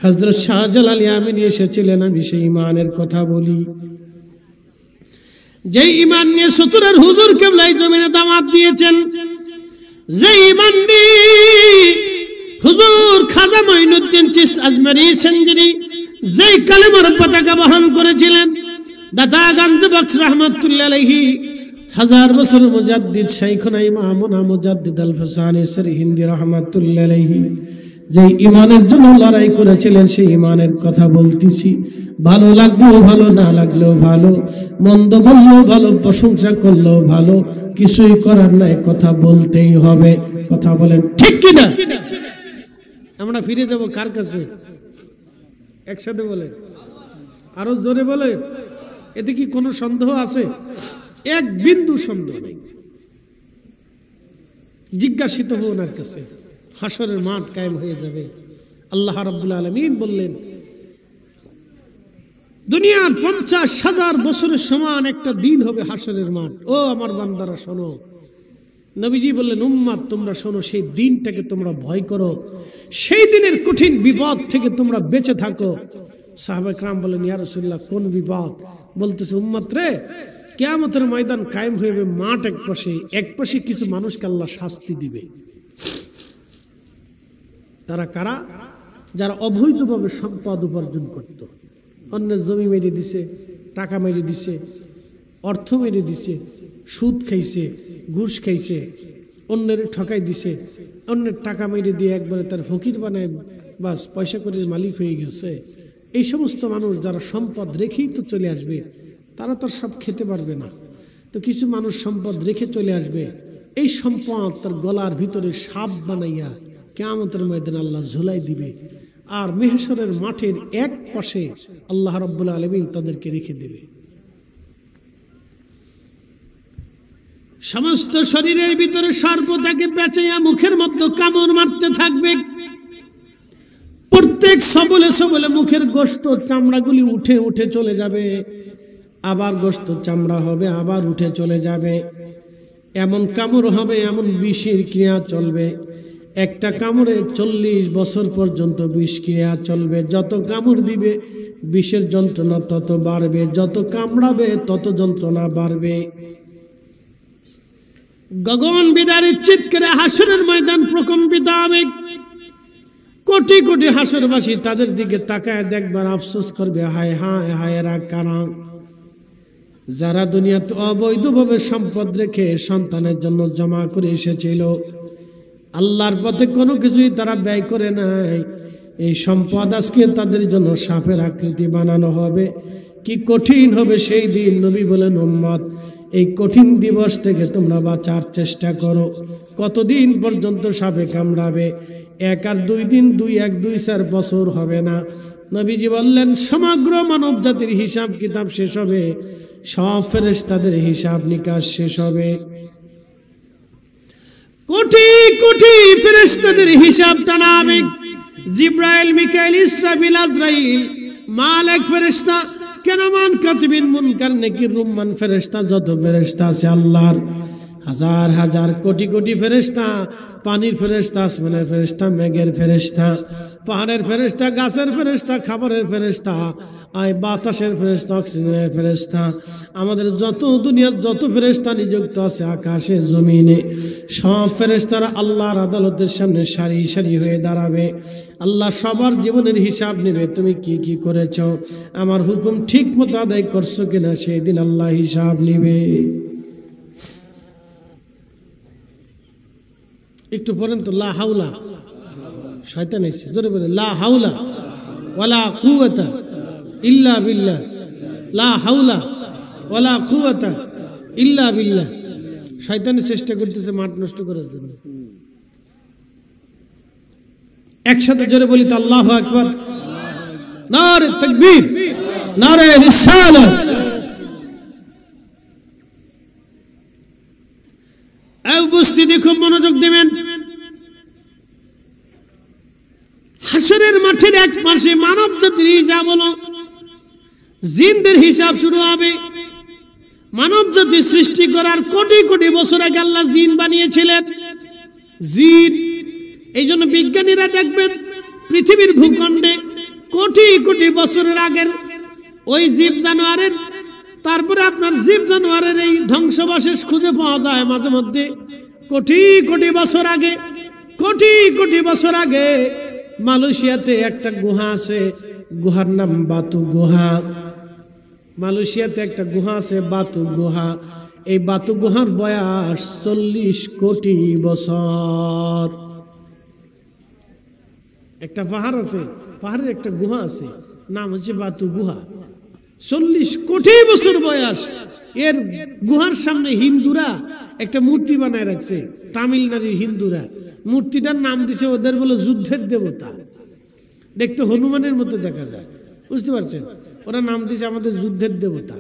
হযরত শাহজালাল ইয়ামানি এসেছিলেন। আমি সেই ইমানের কথা বলি, যে ইমান নিয়ে সতুরের হুজুর কেবলাই জমিনে দাওয়াত দিয়েছেন, যে ইমান নিয়ে হুজুর খাজা মঈনুদ্দিন চিশতি আজমেরী সেনজরি যেই কালেমার পতাকা বহন করেছিলেন, দাদা গঞ্জ বক্স রহমাতুল্লাহ আলাইহি, হাজার বছর মুজাদ্দিদ শাইখুনা ইমামুনা মুজাদ্দিদ আল ফাসানি সরহিন্দি রহমাতুল্লাহ আলাইহি যে ইমানের জন্য লড়াই করেছিলেন, সেই ইমানের কথা বলতেছি। ভালো লাগলেও ভালো, না লাগলেও ভালো, মন্দ বললেও ভালো, প্রশংসা করলেও ভালো, কিছুই করার নাই, কথা বলতেই হবে। কথা বলেন ঠিক কিনা? আমরা ফিরে যাব কার কাছে? একসাথে বলে, আরো জোরে বলে। এতে কি কোনো সন্দেহ আছে? এক বিন্দু সন্দেহ নেই। জিজ্ঞাসিত হবো ওনার কাছে, হাসরের মাঠ কায়েম হয়ে যাবে। আল্লাহ রাব্বুল আলামিন বললেন, দুনিয়ার 50,000 বছরের সমান একটা দিন হবে হাসরের মাঠ। ও আমার বান্দারা শোনো। নবীজি বললেন, উম্মত তোমরা শোনো, সেই দিনটাকে তোমরা ভয় করো, সেই দিনের কঠিন বিপদ থেকে তোমরা বেঁচে থাকো। সাহাবায়ে কেরাম বলেন, ইয়া রাসূলুল্লাহ কোন বিপদ? বলতেছে, উম্মত রে, কিয়ামতের ময়দান কায়েম হয়ে যাবে, মাঠ এক পাশে কিছু মানুষকে আল্লাহ শাস্তি দিবে। তারা কারা? যারা অবৈধভাবে সম্পদ উপার্জন করত, অন্যের জমি মেরে দিছে, টাকা মেরে দিছে, অর্থ মেরে দিছে, সুদ খাইছে, ঘুষ খাইছে, অন্যের ঠকাই দিছে, অন্যের টাকা মেরে দিয়ে একবারে তার ফকির বানায় বাস পয়সা করে মালিক হয়ে গেছে। এই সমস্ত মানুষ যারা সম্পদ রেখেই তো চলে আসবে, তারা তো সব খেতে পারবে না। তো কিছু মানুষ সম্পদ রেখে চলে আসবে, এই সম্পদ তার গলার ভিতরে সাপ বানাইয়া কিয়ামতের ময়দানে আল্লাহ ঝুলাই দিবে, আর মেহশরের মাঠের এক পাশে আল্লাহ রাব্বুল আলামিন তাদেরকে রেখে দেবে। সমস্ত শরীরের ভিতরে সর্প তাকে পেঁচাইয়া মুখের মধ্যে কামড় মারতে থাকবে। প্রত্যেক সবলে সবলে মুখের গোশত চামড়াগুলি উঠে উঠে চলে যাবে, আবার গোশত চামড়া হবে, আবার উঠে চলে যাবে। এমন কামড় হবে, এমন বিষের ক্রিয়া চলবে। একটা কামড়ে 40 বছর পর্যন্ত বিষ ক্রিয়া চলবে। যত কামড় দিবে বিষের যন্ত্রণা তত বাড়বে, যত কামড়াবে তত যন্ত্রণা বাড়বে। গগন বিদারী চিৎকারে হাসরের ময়দান প্রকম্পিত হবে। কোটি কোটি হাসরবাসী তাদের দিকে তাকায় দেখবার আফসোস করবে, হায় হায় হায় এরা কারা? যারা দুনিয়াতে অবৈধভাবে সম্পদ রেখে সন্তানের জন্য জমা করে এসেছিল, আল্লাহর পথে কোনো কিছুই তারা ব্যয় করে নাই। এই সম্পদ আজকে তাদের জন্য সাপের আকৃতি বানানো হবে। কি কঠিন হবে সেই দিন। নবী বলেন, উম্মত এই কঠিন দিবস থেকে তোমরা বাঁচার চেষ্টা করো। কতদিন পর্যন্ত সাপে কামড়াবে? 1 আর 2 দিন, 2, 1, 2, 4 বছর হবে না। নবীজি বললেন, সমগ্র মানব জাতির হিসাব কিতাব শেষ হবে, সব ফেরেশতাদের হিসাব নিকাশ শেষ হবে। কোটি কোটি ফেরেশতাদের হিসাব টানা হবে। জিব্রাইল, মিকাইল, ইসরাফিল, আজরাইল, মালাক ফেরেশতা, কেরামান কাতিবিন, মুনকার নেকির রুম্মান ফেরেশতা, যত ফেরেশতা আছে আল্লাহর, হাজার হাজার কোটি কোটি ফেরেশতা। পানির ফেরেশতা, আসমানের ফেরেশতা, মেঘের ফেরেশতা, পাহাড়ের ফেরেশতা, গাছের ফেরেশতা, খাবারের ফেরেশতা, বাতাসের ফেরেশতা, অক্সিজেনের ফেরেশতা, আমাদের যত দুনিয়ার যত ফেরেশতা নিযুক্ত আছে আকাশে জমিনে, সব ফেরেশতারা আল্লাহর আদালতের সামনে সারি সারি হয়ে দাঁড়াবে। আল্লাহ সবার জীবনের হিসাব নেবে। তুমি কি কি করেছ, আমার হুকুম ঠিক মতো আদায় করছো কিনা, সেই দিন আল্লাহ হিসাব নেবে। একটু পড়েন তো, লা হাওলা, শয়তান এসেছে, জোরে বলে, লা হাওলা ওয়ালা কুওয়াতা ইল্লা বিল্লাহ, লা হাওলা ওয়ালা কুওয়াতা ইল্লা বিল্লাহ। শয়তান চেষ্টা করতেছে মাঠ নষ্ট করার জন্য। একসাথে জোরে বলি তো, আল্লাহু আকবার, নারে তাকবীর, নারে রিসালাত। উপস্থিতি খুব মনোযোগ দিবেন। হাসরের মাঠের এক পাশে মানব জাতির হিসাব হলো, জিনদের হিসাব শুরু হবে। মানব জাতি সৃষ্টি করার কোটি কোটি বছর আগে আল্লাহ জিন বানিয়েছিলেন। জিন, এই জন্য বিজ্ঞানীরা দেখবেন পৃথিবীর ভূখণ্ডে কোটি বছরের আগের ওই জীব জানোয়ারের, তারপরে আপনার জীব জানোয়ারের এই ধ্বংসাবশেষ খুঁজে পাওয়া যায় মাঝে মধ্যে। কোটি কোটি বছর আগে, কোটি কোটি বছর আগে মালয়েশিয়াতে একটা গুহা আছে, গুহার নাম বাতু গুহা। মালয়েশিয়াতে একটা গুহা আছে বাতু গুহা। এই বাতু গুহার বয়স 40 কোটি বছর। একটা পাহাড় আছে, পাহাড়ের একটা গুহা আছে, নাম হচ্ছে বাতু গুহা। 40 কোটি বছর বয়স। এর গুহার সামনে হিন্দুরা একটা মূর্তি বানায় রাখছে, তামিলনাড়ুর হিন্দুরা। মূর্তিটার নাম দিছে ওদের বলে যুদ্ধের দেবতা। দেখতে হনুমানের মতো দেখা যায়, বুঝতে পারছেন? ওরা নাম দিছে আমাদের যুদ্ধের দেবতা।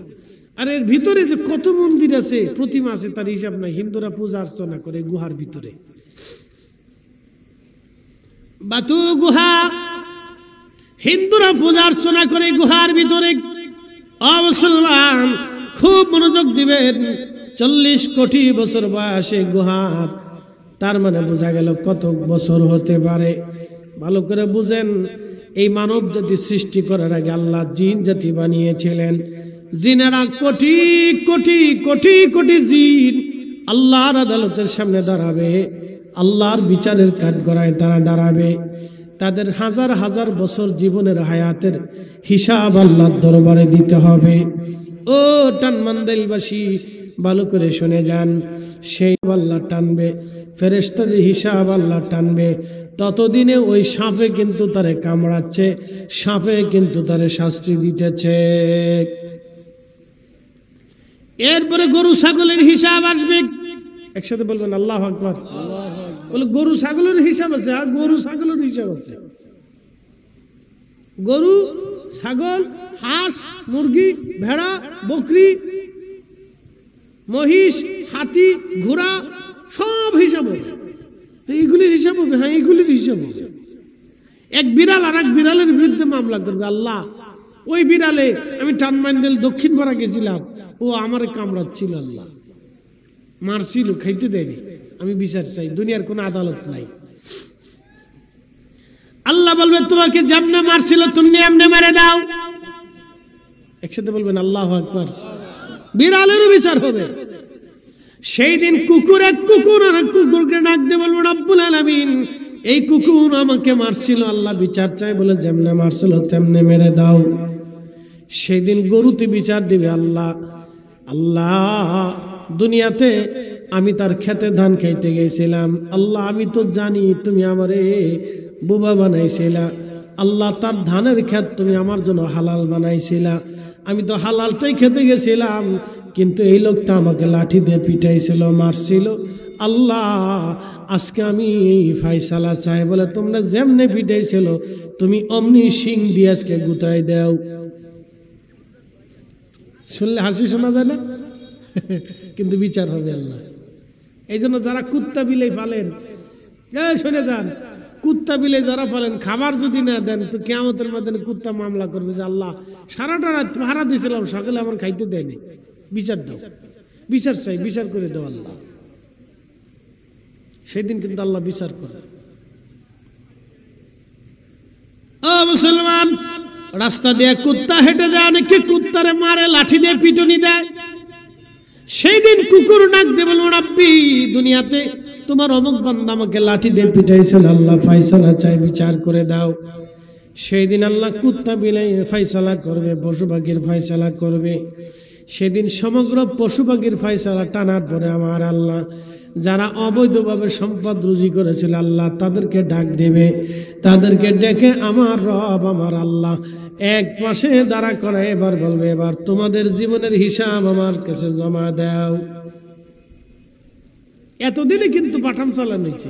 আর এর ভিতরে যে কত মন্দির আছে, প্রতিমা আছে, তার হিসাব নাই। হিন্দুরা পূজা অর্চনা করে গুহার ভিতরে। বাতু গুহা, হিন্দুরা পূজা অর্চনা করে গুহার ভিতরে। মুসলমান খুব মনোযোগ দিবেন, 40 কোটি বছর বয়সে গুহার, তার মানে বোঝা গেল কত বছর হতে পারে। ভালো করে বুঝেন, এই মানব জাতি সৃষ্টি করার আগে আল্লাহ জিন জাতি বানিয়েছিলেন। জিনেরা কোটি কোটি কোটি কোটি জিন আল্লাহর আদালতের সামনে দাঁড়াবে, আল্লাহর বিচারের কাঠগড়ায় তারা দাঁড়াবে। তাদের হাজার হাজার বছর জীবনের হায়াতের হিসাব আল্লাহর দরবারে দিতে হবে। ও টানমান্দাইলবাসী, ভালো করে শুনে যান, সেই আল্লাহ টানবে, ফেরেশতাদের হিসাব আল্লাহ টানবে। ততদিনে ওই সাপে কিন্তু তারে কামড়াচ্ছে, সাপে কিন্তু তারে শাস্তি দিতেছে। এরপরে গরু ছাগলের হিসাব আসবে। একসাথে বলবেন আল্লাহু আকবার। বলে গরু ছাগলের হিসাব আছে, আর গরু ছাগলের হিসাব আছে। গরু, ছাগল, হাঁস, মুরগি, ভেড়া, বকরি, মহিষ, হাতি, ঘোড়া, সব হিসাব হবে। এইগুলির হিসাব হবে। হ্যাঁ, এইগুলির হিসাব হবে। এক বিড়াল আর এক বিড়ালের বিরুদ্ধে মামলা করবে। আল্লাহ, ওই বিড়ালে আমি টানমান্ডেল দক্ষিণ পাড়া গেছিলাম, ও আমারে কামড়াচ্ছিল, আল্লাহ মারছিল, খাইতে দেয়নি, আমি বিচার চাই। দুনিয়ার কোনো আদালত নাই। আল্লাহ বলবে তোমাকে যেমনে মারছিল তুমি এমনি মেরে দাও। একসাথে বলবেন আল্লাহু আকবার। বিড়ালেরও বিচার হবে। সেই দিন কুকুর এক কুকুর আর এক কুকুরকে ডাক দিয়ে বলবো, রব্বুল আলামিন, এই কুকুর আমাকে মারছিল, আল্লাহ বিচার চাই, বলে যেমনে মারছিল তেমনে মেরে দাও। সেই দিন গরুতে বিচার দিবে, আল্লাহ, আল্লাহ দুনিয়াতে আমি তার খেতে ধান খাইতে গেছিলাম, আল্লাহ আমি তো জানি তুমি আমারে বোবা বানাইছিলা, আল্লাহ তার ধানের ক্ষেত তুমি আমার জন্য হালাল বানাইছিলা, আমি তো হালালটাই খেতে গেছিলাম, কিন্তু এই লোকটা আমাকে লাঠি দিয়ে পিটাইছিল, মারছিল, আল্লাহ আজকে আমি এই ফায়সালা চাই, বলে তোমরা যেমনে পিটাইছিল তুমি অমনি শিং দিয়ে আজকে গুতাই দাও। শুনলে হাসি শোনা যায় না? কিন্তু বিচার হবে আল্লাহ। এই জন্য যারা কুত্তা বিলাই পালেন, শুনে যান, কুত্তা বিলে যারা পালেন, খাবার যদি না দেন তো কিয়ামতের ময়দানে কুত্তা মামলা করবে যে আল্লাহ সারাটা রাত পাহারা দিয়েছিলাম, সকালে আমার খাইতে দেয়নি, বিচার দাও, বিচার চাই, বিচার করে দাও আল্লাহ। সেদিন কিন্তু আল্লাহ বিচার করে। ও মুসলমান, রাস্তা দিয়ে কুত্তা হেঁটে যায়, অনেকে কুত্তারে মারে, লাঠি দিয়ে পিটুনি দেয়। সেই দিন কুকুর ডাক দিয়ে বলল, রাব্বি দুনিয়াতে তোমার অমুক বান্দা আমাকে লাঠি দিয়ে পিটাইছিল, আল্লাহ ফায়সালা চাই, বিচার করে দাও। সেই দিন আল্লাহ কুত্তা বিলাই ফায়সালা করবে, পশু পাখির ফায়সালা করবে। সেদিন সমগ্র পশু পাখির ফায়সালা টানার পরে আমার আল্লাহ যারা অবৈধভাবে সম্পদ রুজি করেছিল আল্লাহ তাদেরকে ডাক দেবে, তাদেরকে ডেকে আমার রব আমার আল্লাহ এক পাশে দাঁড়া করে এবার বলবে, এবার তোমাদের জীবনের হিসাব আমার কাছে জমা দাও। এতদিনে কিন্তু পাঠাম চালানো হয়েছে,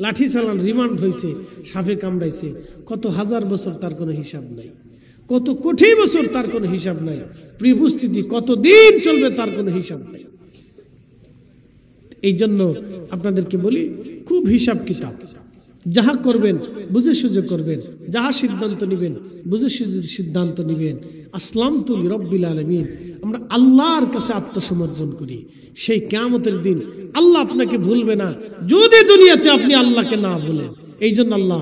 লাঠি চালান, রিমান্ড হয়েছে, সাপে কামড়াইছে, কত হাজার বছর তার কোনো হিসাব নাই, কত কোটি বছর তার কোনো হিসাব নাই, প্রিপুস্থিতি কতদিন চলবে তার কোনো হিসাব নাই। এই জন্য আপনাদেরকে বলি, খুব হিসাব কিতাব, যাহা করবেন বুঝে সুঝে করবেন, যাহা সিদ্ধান্ত নিবেন বুঝে সুঝে সিদ্ধান্ত নিবেন। আসলামতু লিরাব্বিল আলামিন, আমরা আল্লাহর কাছে আত্মসমর্পণ করি। সেই কিয়ামতের দিন আল্লাহ আপনাকে ভুলবে না যদি দুনিয়াতে আপনি আল্লাহকে না ভুলেন। এই জন্য আল্লাহ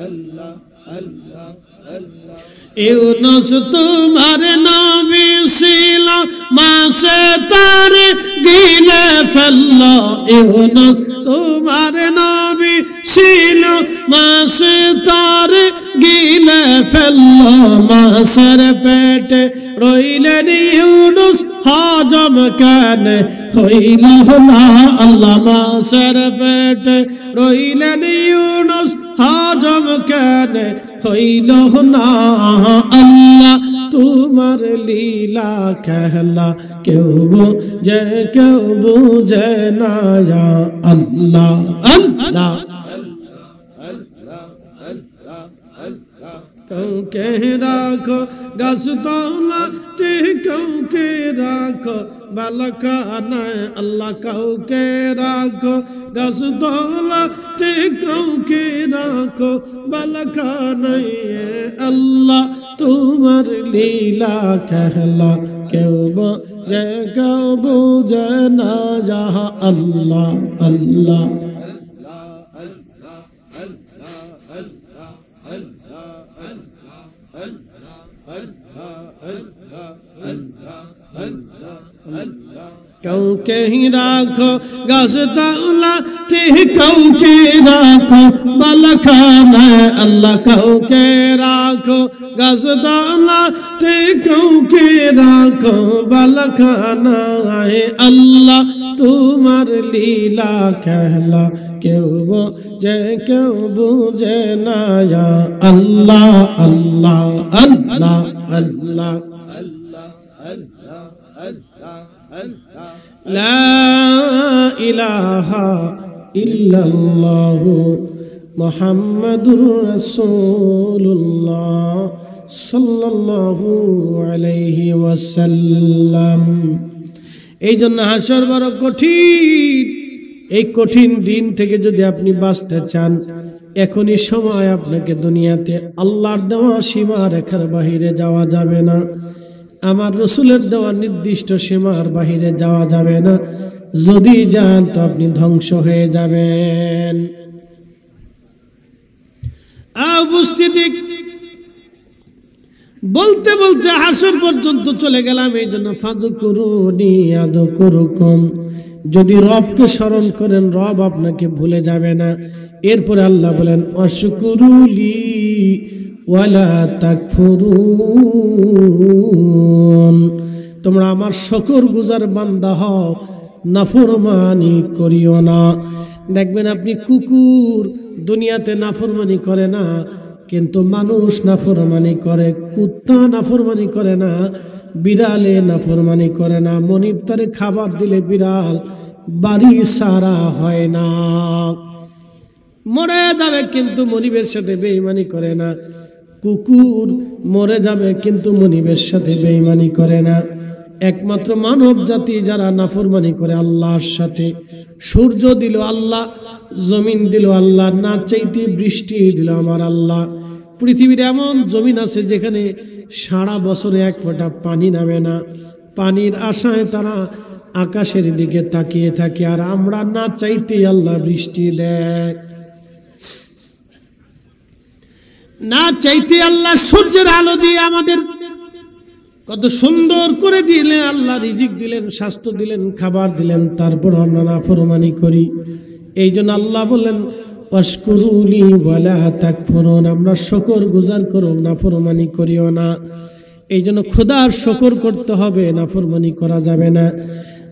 ইউনুস তোমার নবী ছিল মাছে তার গিলে ফেলল ইউনুস তোমার নবী ছিল মাছে তার গিলে ফেলল মাছের পেটে রইলেন ইউনুস হজম কেন হইল না আল্লাহ মাছের পেটে রইলেন ইউনুস হজম কেন হইল না আল্লাহ তোমার লীলা খেলা কেউ বুঝে না আল্লাহ আল্লাহ কাউকে রাখো গাছ তলাতে কাউকে রাখো বালখানায় আল্লাহ কাউকে রাখো গাছ তলাতে কাউকে রাখো বালখানায় আল্লাহ তোমার লীলা খেলা কেউ বুঝে না যাহা আল্লাহ আল্লাহ কাউকে রাখো গাছ তলাতে কাউকে রাখো বালখানায় আল্লাহ কাউকে রাখো গাছ তলাতে কাউকে রাখো বালখানায় আল্লাহ তোমার লীলা খেলা কেউ বুঝে না আল্লাহ আল্লাহ আল্লাহ আল্লাহ লা ইলাহা ইল্লাল্লাহু মুহাম্মাদুর রাসূলুল্লাহ সাল্লাল্লাহু আলাইহি ওয়াসাল্লাম। এই জন্য হাসর বড় কঠিন। এই কঠিন দিন থেকে যদি আপনি বাঁচতে চান, এখনই সময় আপনাকে দুনিয়াতে আল্লাহর দেওয়া সীমা রেখার বাহিরে যাওয়া যাবে না, আমার রসুলের দেওয়া নির্দিষ্ট সীমার বাহিরে যাওয়া যাবে না। যদি যান তো আপনি ধ্বংস হয়ে যাবেন। উপস্থিতি বলতে বলতে হাসর পর্যন্ত চলে গেলাম। এই জন্য ফাযকুরুনি আযকুরুকুম, যদি রবকে স্মরণ করেন রব আপনাকে ভুলে যাবে না। এরপরে আল্লাহ বলেন ওয়াশকুরুলি ওয়ালা তাকফুরুন, তোমরা আমার শুকর গুজার বান্দা হও, নাফরমানি করিও না। দেখবেন আপনি কুকুর দুনিয়াতে নাফরমানি করে না, কিন্তু মানুষ নাফরমানি করে। কুত্তা নাফরমানি করে না, বিড়ালে নাফরমানি করে না। মনিব তারে খাবার দিলে বিড়াল বাড়ি সারা হয় না, মরে যাবে কিন্তু মনিবের সাথে বেঈমানি করে না। কুকুর মরে যাবে কিন্তু মনিবের সাথে বেঈমানি করে না। একমাত্র মানব জাতি যারা নাফরমানি করে আল্লাহর সাথে, সূর্য দিল আল্লাহ, জমিন দিল আল্লাহ, না চাইতে বৃষ্টি দিল আমার আল্লাহ। পৃথিবীর এমন জমিন আছে যেখানে সারা বছরে এক ফোঁটা পানি নামে না, পানির আশায় তারা আকাশের দিকে তাকিয়ে থাকে, আর আমরা না চাইতে আল্লাহ বৃষ্টি দেয়, না চাইতে আল্লাহ সূর্যের আলো দিয়ে আমাদের কত সুন্দর করে দিলেন, আল্লাহ রিজিক দিলেন, স্বাস্থ্য দিলেন, খাবার দিলেন, তারপর আমরা নাফরমানি করি। এই জন্য আল্লাহ বললেন ওয়াশকুরুলি ওয়ালা তাকফুরুন, আমরা শুকর গুজার করো, নাফরমানি করিও না। এই জন্য খোদার শুকর করতে হবে, নাফরমানি করা যাবে না।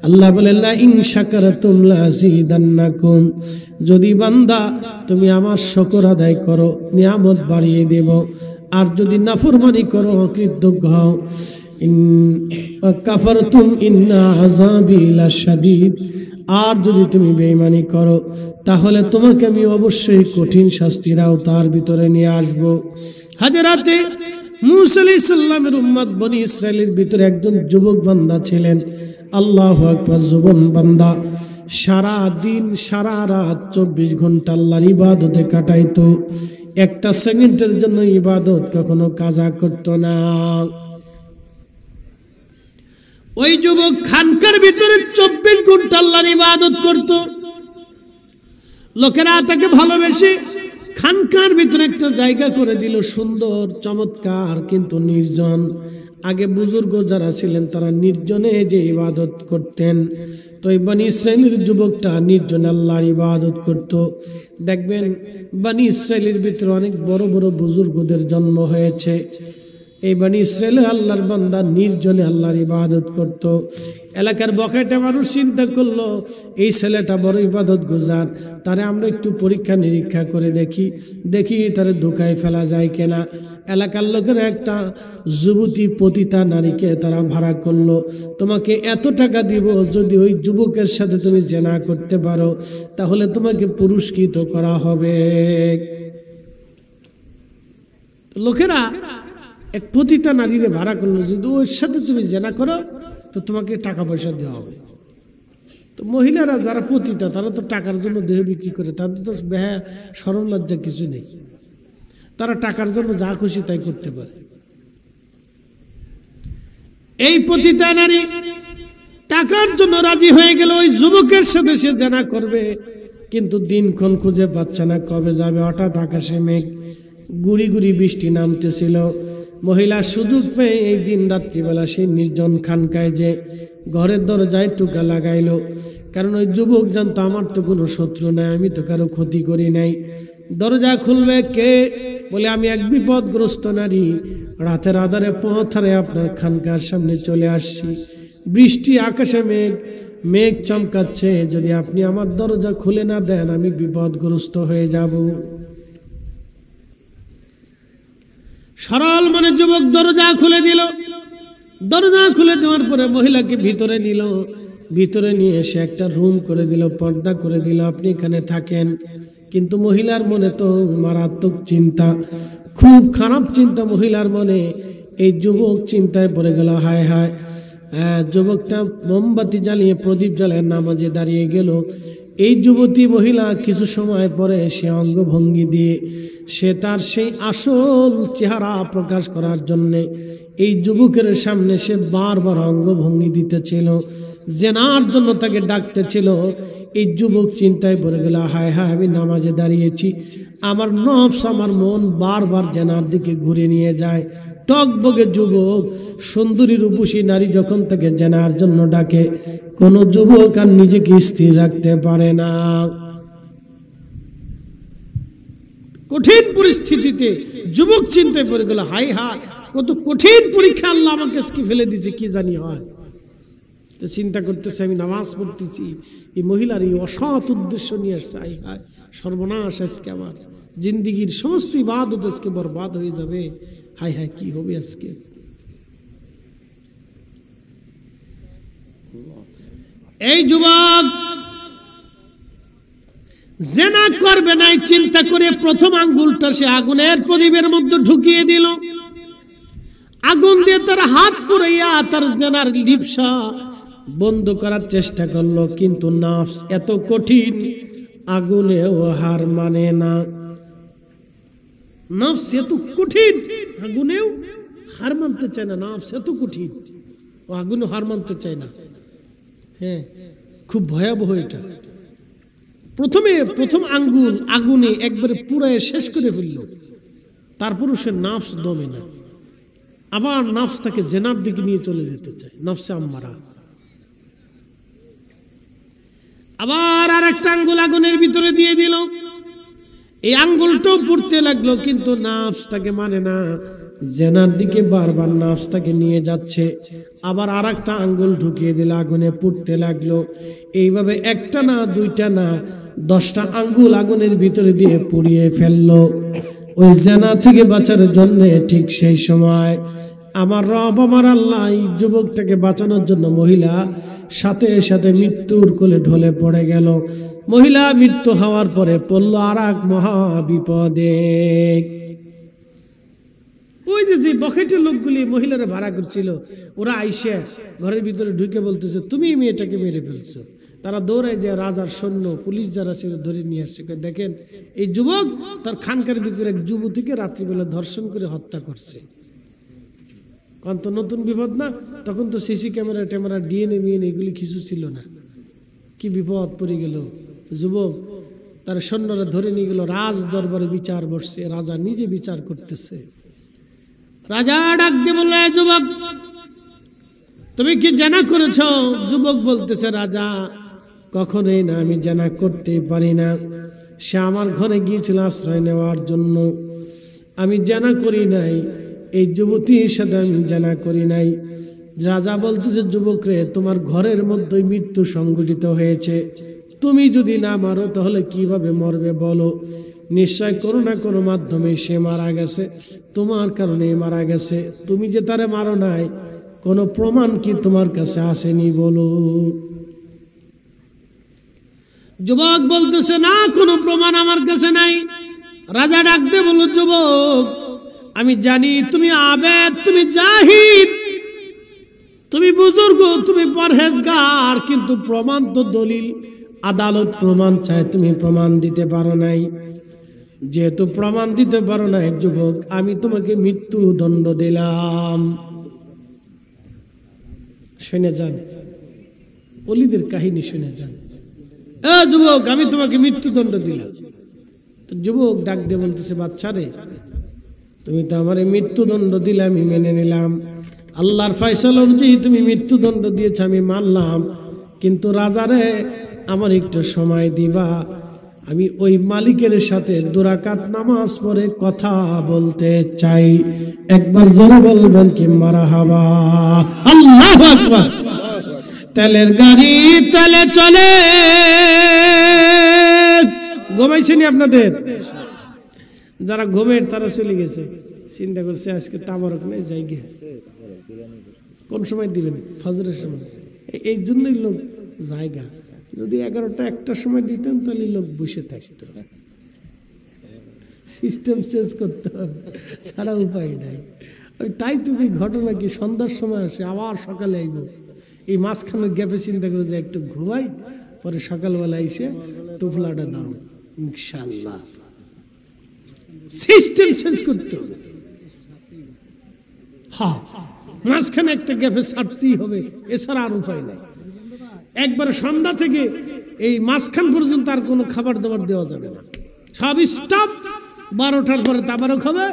আল্লাহ বলেন লা ইন শাকারতুম লাযিদান্নাকুম, যদি বান্দা তুমি আমার শুকর আদায় করো নিয়ামত বাড়িয়ে দেব, আর যদি নাফরমানি করো অকৃতজ্ঞ হও, ইন কাফারতুম ইন্না আযাবি লাশাদীদ, আর যদি তুমি বেঈমানি করো তাহলে তোমাকে আমি অবশ্যই কঠিন শাস্তির আওতার ভিতরে নিয়ে আসব। হাজরাতে মূসা আলাইহিস সালামের উম্মত বনি ইসরাইলের ভিতরে একজন যুবক বান্দা ছিলেন। আল্লাহু আকবার, যুবক বান্দা সারা দিন সারা রাত 24 ঘন্টা আল্লাহর ইবাদতে কাটাইতো, একটা সেকেন্ডের জন্য ইবাদত কখনো কাজা করত না। ওই যুবক খানকার ভিতরে 24 ঘন্টা আল্লাহর ইবাদত করত। লোকেরা তাকে ভালোবেসে খানকার ভিতরে একটা জায়গা করে দিল সুন্দর চমৎকার, কিন্তু নির্জন। আগে বুজুর্গ যারা ছিলেন তারা নির্জনে যে ইবাদত করতেন, তো এই বনি ইসরায়েলের যুবকটা নির্জনে আল্লাহর ইবাদত করত। দেখবেন বনি ইসরায়েলের ভিতরে অনেক বড় বড় বুজুর্গদের জন্ম হয়েছে। এই বনি ইসরায়েলে আল্লাহর বান্দা নির্জনে আল্লাহর ইবাদত করত। এলাকার বকেটা মানুষ চিন্তা করলো এই ছেলেটা বড় ইবাদত গুজার, তারে আমরা একটু পরীক্ষা নিরীক্ষা করে দেখি তারে ধোকায় ফেলা যায় কিনা। এলাকার লোকেরা একটা যুবতী পতিতা নারীকে তারা ভাড়া করলো, তোমাকে এত টাকা দিব, যদি ওই যুবকের সাথে তুমি জেনা করতে পারো তাহলে তোমাকে পুরস্কৃত করা হবে। লোকেরা এক পতিতা নারীরে ভাড়া করলো, যদি ওর সাথে তুমি জেনা করো তো তোমাকে টাকা পয়সা দেওয়া হবে। তো মহিলারা যারা পতিতা তারা তো টাকার জন্য দেহ বিক্রি করে, তাদের তো বেহা শরম লজ্জা কিছু নেই, তারা টাকার জন্য যা খুশি তাই করতে পারে। এই পতিতা নারী টাকার জন্য রাজি হয়ে গেল, ওই যুবকের সাথে সে জেনা করবে, কিন্তু দিনক্ষণ খুঁজে পাচ্ছে না কবে যাবে। হঠাৎ আকাশে মেঘ, গুড়ি গুড়ি বৃষ্টি নামতেছিল। মহিলা সুযোগ পেয়ে এই দিন রাত্রিবেলা সেই নির্জন খানকায় যে ঘরের দরজায় টুকা লাগাইলো, কারণ ওই যুবক জানতো আমার তো কোনো শত্রু নাই, আমি তো কারো ক্ষতি করি নাই। দরজা খুলবে কে? বলে আমি এক বিপদগ্রস্ত নারী, রাতের আধারে পথরে আপনার খানকার সামনে চলে আসছি। বৃষ্টি, আকাশে মেঘ চমকাচ্ছে, যদি আপনি আমার দরজা খুলে না দেন আমি বিপদগ্রস্ত হয়ে যাব। সরল মনে যুবক দরজা খুলে দিল। দরজা খুলে দেওয়ার পরে মহিলাকে ভিতরে নিল, ভিতরে নিয়ে এসে একটা রুম করে দিল, পর্দা করে দিল, আপনি এখানে থাকেন। কিন্তু মহিলার মনে তো মারাত্মক চিন্তা, খুব খারাপ চিন্তা মহিলার মনে। এই যুবক চিন্তায় পড়ে গেল, হায় হায়। যুবকটা মোমবাতি জ্বালিয়ে প্রদীপ জ্বালিয়ে নামাজে দাঁড়িয়ে গেল। এই যুবতী মহিলা কিছু সময় পরে সে অঙ্গভঙ্গি দিয়ে সে তার সেই আসল চেহারা প্রকাশ করার জন্যে এই যুবকের সামনে সে বারবার অঙ্গভঙ্গি দিতেছিল, জেনার জন্য তাকে ডাকতেছিল। এই যুবক চিন্তায় পড়ে গেল, হায় হায় আমি নামাজে দাঁড়িয়েছি, আমার নফস আমার মন বারবার জেনার দিকে ঘুরে নিয়ে যায়। টকবগে যুবক, সুন্দরী রূপসী নারী যখন তাকে জেনার জন্য ডাকে, কোন যুবক আর নিজেকে স্থির রাখতে পারে না। কঠিন পরিস্থিতিতে যুবক চিন্তায় পড়ে গেল, হায় হায় কত কঠিন পরীক্ষা আল্লাহ আমাকে আজকে ফেলে দিয়েছে, কি জানি হয়। তো চিন্তা করতেছে আমি নামাজ পড়তেছি, এই মহিলার এই অসৎ উদ্দেশ্য নিয়ে আসছে, হায় হায় সর্বনাশ, আজকে আমার জিন্দিগির সমস্ত ইবাদত আজকে বরবাদ হয়ে যাবে, হায় হায় কি হবে আজকে। এই যুবক জেনা করবে না চিন্তা করে প্রথম আঙ্গুলটা সে আগুনের প্রদীপের মধ্যে ঢুকিয়ে দিল। আগুন দিয়ে তার হাত পুড়াইয়া তার জেনার লিপসা বন্ধ করার চেষ্টা করলো, কিন্তু নফস এত কঠিন, আগুনেও হার মানে না। নফস এত কঠিন, আগুনেও হার মানতে চায় না। নফস এত কঠিন, ও আগুনে হার মানতে চায় না। হ্যাঁ, খুব ভয়াবহ এটা। প্রথম আঙ্গুল আগুনে একবারে পুরায় শেষ করে ফেলল, তারপরও সে নফস দমে না। আবার নফস তাকে জেনার দিকে নিয়ে চলে যেতে চায়, নফসে আম্মারা। আবার আর একটা আঙ্গুল আগুনের ভিতরে দিয়ে দিল, এই আঙ্গুলটাও পুড়তে লাগলো, কিন্তু নফস তাকে মানে না, জেনার দিকে বারবার নফস তাকে নিয়ে যাচ্ছে। আবার আর একটা আঙ্গুল ঢুকিয়ে দিল, আগুনে পুড়তে লাগলো। এইভাবে একটা না দুইটা না 10টা আঙ্গুল আগুনের ভিতরে দিয়ে পুড়িয়ে ফেললো ওই জেনা থেকে বাঁচার জন্য। ঠিক সেই সময় আমার রব আমার আল্লাহ এই যুবকটাকে বাঁচানোর জন্য মহিলা সাথে সাথে মৃত্যুর কোলে ঢলে পড়ে গেল। মহিলা মৃত্যু হওয়ার পরে পড়ল আর এক মহা বিপদে। ওই যে বকেটের লোকগুলি মহিলারা ভাড়া করছিল, ওরা আইসে ঘরের ভিতরে ঢুকে বলতেছে তুমি মেয়েটাকে মেরে ফেলছো। তারা দৌড়ায় যে রাজার সৈন্য পুলিশ যারা ছিল ধরে নিয়ে আসছে, দেখেন এই যুবক তার খানকার ভিতরে এক যুবতীকে রাত্রিবেলা ধর্ষণ করে হত্যা করছে। কারণ তো নতুন বিপদ না, তখন তো সিসি ক্যামেরা ডিএনএ মিএনএ এগুলি কিছু ছিল না। কি বিপদ পড়ে গেল যুবক। তার সৈন্যরা ধরে নিয়ে গেল, রাজ দরবারে বিচার বসছে, রাজা নিজে বিচার করতেছে। রাজা ডাক দিয়ে বলল, যুবক তুমি কি জেনা করেছ? যুবক বলতেছে, রাজা কখনোই না, আমি জেনা করতে পারি না। সে আমার ঘরে গিয়েছিল আশ্রয় নেওয়ার জন্য, আমি জেনা করি নাই। এই যুবতীর সাথে আমি জেনা করি নাই। রাজা বলতেছে, যুবক রে, তোমার ঘরের মধ্যে মৃত্যু সংঘটিত হয়েছে, তুমি যদি না মারো তাহলে কিভাবে মরবে বলো? নিশ্চয় কোনো না কোনো মাধ্যমে সে মারা গেছে, তোমার কারণে মারা গেছে। তুমি যে তারে মারো নাই, কোনো প্রমাণ কি তোমার কাছে আসেনি বলো? যুবক বলতেছে, না, কোনো প্রমাণ আমার কাছে নাই। রাজা ডাক দিয়ে বলল, যুবক আমি জানি তুমি আবেদ, তুমি জাহিদ, তুমি বুজুর্গ, তুমি পরহেজগার, কিন্তু প্রমাণ তো দলিল আদালত প্রমাণ চায়, তুমি প্রমাণ দিতে পারো নাই। যেহেতু প্রমাণ দিতে পারো নাই যুবক, আমি তোমাকে মৃত্যুদণ্ড দিলাম। শুনে যান, ওলিদের কাহিনী শুনে যান। যুবক আমি তোমাকে মৃত্যুদণ্ড দিলাম। তো যুবক ডাক দিয়ে বলতেছে, বাচ্চা রে, তুমি তো আমার মৃত্যুদণ্ড দিলে, আমি মেনে নিলাম। আল্লাহর ফয়সালা অনুযায়ী তুমি মৃত্যুদণ্ড দিয়েছ, আমি মানলাম। কিন্তু রাজারে আমার একটু সময় দিবা, আমি ওই মালিকের সাথে 2 রাকাত নামাজ পড়ে কথা বলতে চাই। একবার জোরে বলবেন কি মারহাবা? আল্লাহু আকবার। তেলের গাড়ি তেলে চলে। ঘুমাইছেনি আপনাদের? যারা ঘুমের তারা চলে গেছে, চিন্তা করছে আজকে তাবারক নেই, যাই গিয়ে। কোন সময় দিবেন? ফজরের সময়। এই জন্যই লোক জায়গা, যদি 11টা 1টার সময় দিতেন তাহলে লোক বসে থাকতো। সিস্টেম চেঞ্জ করতে হবে, ছাড়া উপায় নাই। ওই তাই তুমি ঘটনা কি সন্ধ্যার সময় আসে, আবার সকালে আইব। এই মাঝখানের গ্যাপে চিন্তা করে যে একটু ঘুমাই, পরে সকালবেলা এসে টুফলাটা দাম, ইনশাআল্লাহ। সিস্টেম চেঞ্জ করতে হবে। হ্যাঁ, মাঝখানে একটা গ্যাপে ছাড়তেই হবে, এছাড়া আর উপায় নাই। একবারে সন্ধ্যা থেকে এই মাঝখান পর্যন্ত আর কোনো খাবার দাবার দেওয়া যাবে না, সব স্টপ। 12টার পরে তাবারক হবে।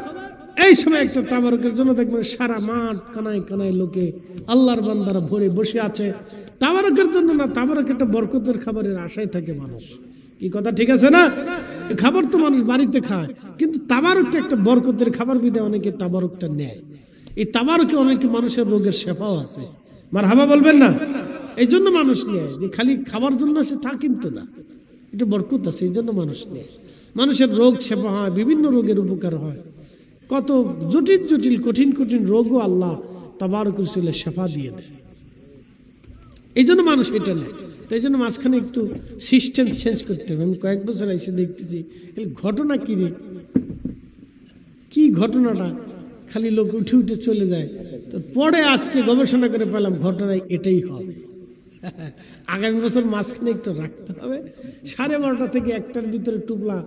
এই সময় একটা তাবারকের জন্য দেখবেন সারা মাঠ কানায় কানায় লোকে, আল্লাহর বান্দারা ভরে বসে আছে তাবারকের জন্য। না, তাবারক একটা বরকতের খাবারের আশায় থাকে মানুষ। কি কথা ঠিক আছে না? এই খাবার তো মানুষ বাড়িতে খায়, কিন্তু তাবারকটা একটা বরকতের খাবার বিধে অনেকে তাবারকটা নেয়। এই তাবারকে অনেকে মানুষের রোগের শেফাও আছে। মারহাবা বলবেন না? এই জন্য মানুষ নেয়, যে খালি খাবার জন্য সে তা কিন্তু না, এটা বরকত আছে, এই জন্য মানুষ নেয়। মানুষের রোগ শেফা হয়, বিভিন্ন রোগের উপকার হয়। কত জটিল জটিল কঠিন কঠিন রোগও আল্লাহ তাবারক রসুলে শেফা দিয়ে দেয়। এই জন্য মানুষ এটা নেয়। তো এই জন্য মাঝখানে একটু সিস্টেম চেঞ্জ করতে হবে। আমি কয়েক বছর এসে দেখতেছি ঘটনা কি রে, কি ঘটনাটা, খালি লোক উঠে উঠে চলে যায়। তো পরে আজকে গবেষণা করে পেলাম ঘটনা এটাই হবে। আগামী বছর মাঝখানে একটু রাখতে হবে, 12:30 থেকে 1টার ভিতরে টুপলা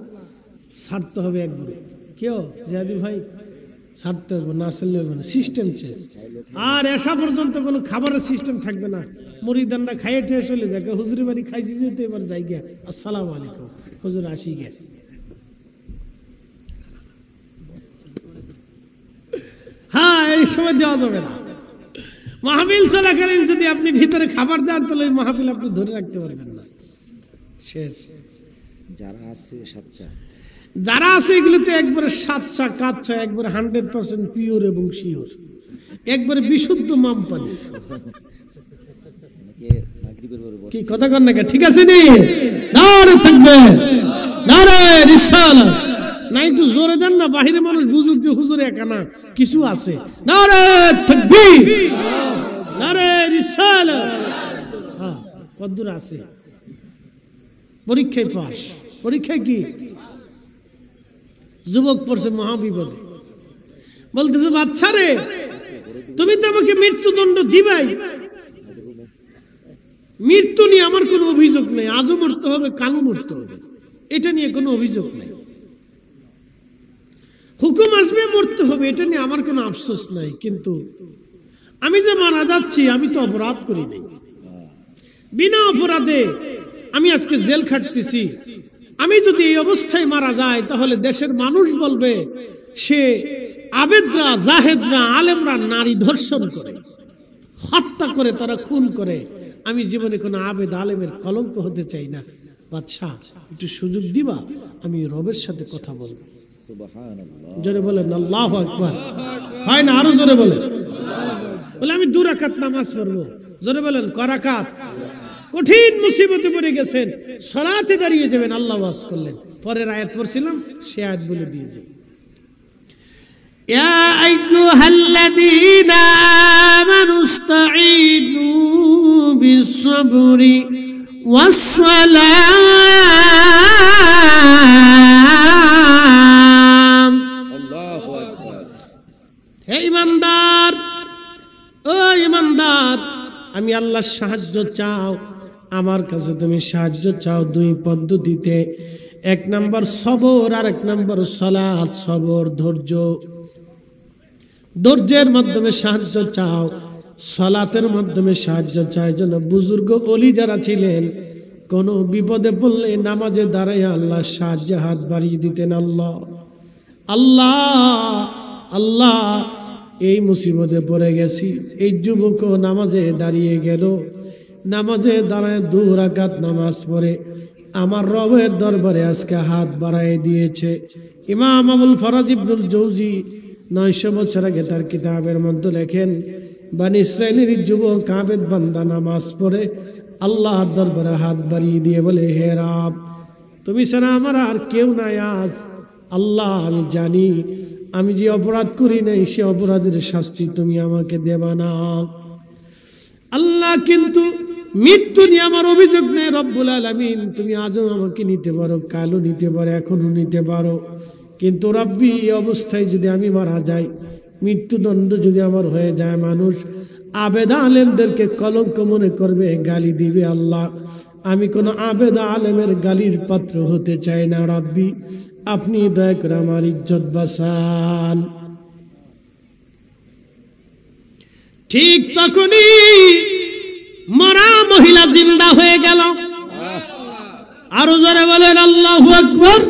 ছাড়তে হবে একবারে। কেউ জিয়াদি ভাই ছাড়তে হবে, না ছাড়লে হবে না, সিস্টেম চেঞ্জ। আর এসা পর্যন্ত কোনো খাবারের সিস্টেম থাকবে না। মুরিদানরা খাইয়ে ঠেয়ে চলে যায়, হুজুরি বাড়ি খাইছি যেতে, এবার যাই গিয়া আসসালামু আলাইকুম হুজুর, আসি গে। হ্যাঁ, এই সময় দেওয়া যাবে না। মাহফিল চলাকালীন যদি আপনি ভিতরে খাবার দেন, তাহলে ওই মাহফিল আপনি ধরে রাখতে পারবেন না, শেষ। যারা আছে এগুলোতে একবারে সাচ্চা কাচ্চা, একবারে 100% পিওর এবং শিওর, একবারে বিশুদ্ধ মাম পানি। কি কথা কন না? ঠিক আছে নি? নারে থাকবে, নারে রিসালাত। না একটু জোরে দেন না, বাহিরে মানুষ বুঝুক যে হুজুর একা না, কিছু আছে। নারে তাকবীর, নারে রিসালাত। হ্যাঁ, কদ্দুর আছে। পরীক্ষায় পাস। পরীক্ষায় কি? যুবক পড়ছে মহাবিপদে, বলতেছে বাচ্চা রে, তুমি তো আমাকে মৃত্যুদণ্ড দিবাই, মৃত্যু নিয়ে আমার কোনো অভিযোগ নেই, আজও মরতে হবে, কালও মরতে হবে, এটা নিয়ে কোনো অভিযোগ নেই। হুকুম আসবে, মরতে হবে, এটা নিয়ে আমার কোনো আফসোস নাই। কিন্তু আমি যে মারা যাচ্ছি, আমি তো অপরাধ করি নাই। বিনা অপরাধে আমি আজকে জেল খাটতেছি, আমি যদি এই অবস্থায় মারা যাই তাহলে দেশের মানুষ বলবে সে আবেদরা, জাহেদরা, আলেমরা নারী ধর্ষণ করে, হত্যা করে, তারা খুন করে। আমি জীবনে কোনো আবেদ আলেমের কলঙ্ক হতে চাই না। বাদশাহ একটু সুযোগ দিবা, আমি রবের সাথে কথা বলবো। জোরে বলেন আল্লাহু আকবার। হয় না? আরো জোরে বলেন। বলে আমি 2 রাকাত নামাজ পড়বো। জোরে বলেন ক রাকাত? কঠিন মুসিবতে পড়ে গেছেন, সালাতে দাঁড়িয়ে যাবেন, আল্লাহ ওয়াজ করলেন। পরের আয়াত পড়ছিলাম, সে আয়াত বলে দিয়েছে, ইয়া আইয়ুহাল্লাযীনা আমানু ইসতাঈনু বিস-সাবরি ওয়াস-সালাম। আল্লাহু আকবার। হে ঈমানদার, ও ঈমানদার, আমি আল্লাহর সাহায্য চাও, আমার কাছে তুমি সাহায্য চাও 2 পদ্ধতিতে। 1 নম্বর সবর, আর 1 নম্বর সালাত। সবর ধৈর্য, ধৈর্যের মাধ্যমে সাহায্য চাও, সালাতের মাধ্যমে সাহায্য চাই। জন্য বুজুর্গ ওলি যারা ছিলেন, কোন বিপদে পড়লে নামাজে দাঁড়ায় আল্লাহ সাহায্যে হাত বাড়িয়ে দিতেন। আল্লাহ আল্লাহ আল্লাহ, এই মুসিবতে পড়ে গেছি। এই যুবক নামাজে দাঁড়িয়ে গেল, নামাজে দাঁড়ায় 2 রাকাত নামাজ পড়ে আমার রবের দরবারে আজকে হাত বাড়ায় দিয়েছে। ইমাম আবুল ফরাজ ইবনুল জৌজি 900 বছর আগে তার কিতাবের মধ্যে লেখেন, বনি ইসরাইলের যুবক আবেদ বান্দা নামাজ পড়ে আল্লাহর দরবারে হাত বাড়িয়ে দিয়ে বলে, হে রব, তুমি ছাড়া আমার আর কেউ নাই। আজ আল্লাহ, আমি জানি আমি যে অপরাধ করি নাই সে অপরাধের শাস্তি তুমি আমাকে দেবা না আল্লাহ, কিন্তু মৃত্যু নিয়ে আমার অভিযোগ নেই রব্বুল আলামিন। তুমি আজও আমাকে নিতে পারো, কালও নিতে পারো, এখনো নিতে পারো, কিন্তু রব্বি এই অবস্থায় যদি আমি মারা যাই, মৃত্যুদণ্ড যদি আমার হয়ে যায়, মানুষ আবেদ আলেমদেরকে কলঙ্ক মনে করবে, গালি দিবে। আল্লাহ, আমি কোনো আবেদ আলেমের গালির পাত্র হতে চাই না। রব্বি, আপনি দয়া করে আমার ইজ্জত বাঁচান। ঠিক তখনই মরা মহিলা জিন্দা হয়ে গেল। আরো জোরে বলেন আল্লাহু আকবার।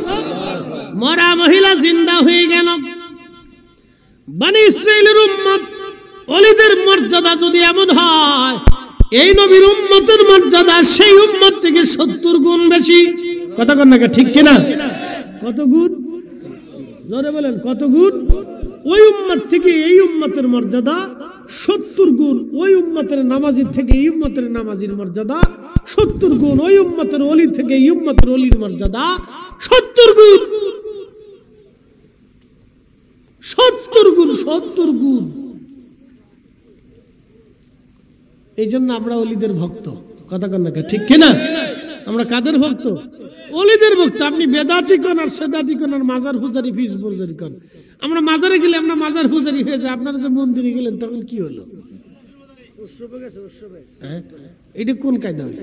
মরা মহিলা জিন্দা হয়ে গেল। বনি ইসরাইলের উম্মত ওলিদের মর্যাদা যদি এমন হয়, এই নবীর উম্মতের মর্যাদা সেই উম্মত থেকে 70 গুণ বেশি। কথা কন না, ঠিক কিনা? কত গুণ? জোরে বলেন, কত গুণ? ওই উম্মত থেকে এই উম্মতের মর্যাদা 70 গুণ। ওই উম্মতের নামাজির থেকে এই উম্মতের নামাজির মর্যাদা 70 গুণ। ওই উম্মতের ওলি থেকে এই উম্মতের ওলির মর্যাদা 70 গুণ। 70 গুণ, 70 গুণ। এই জন্য আমরা ওলিদের ভক্ত। কথা কন না, ঠিক কিনা? আমরা কাদের ভক্ত? ওলিদের ভক্ত। আপনি বেদাতি কোন আর সেদাতি কোন আর মাজার হুজারি ফিস বুজারি কোন, আমরা মাজারে গেলে আমরা মাজার হুজারি হয়ে যায়। আপনারা যে মন্দিরে গেলেন তখন কি হলো? এটা কোন কায়দা হইল?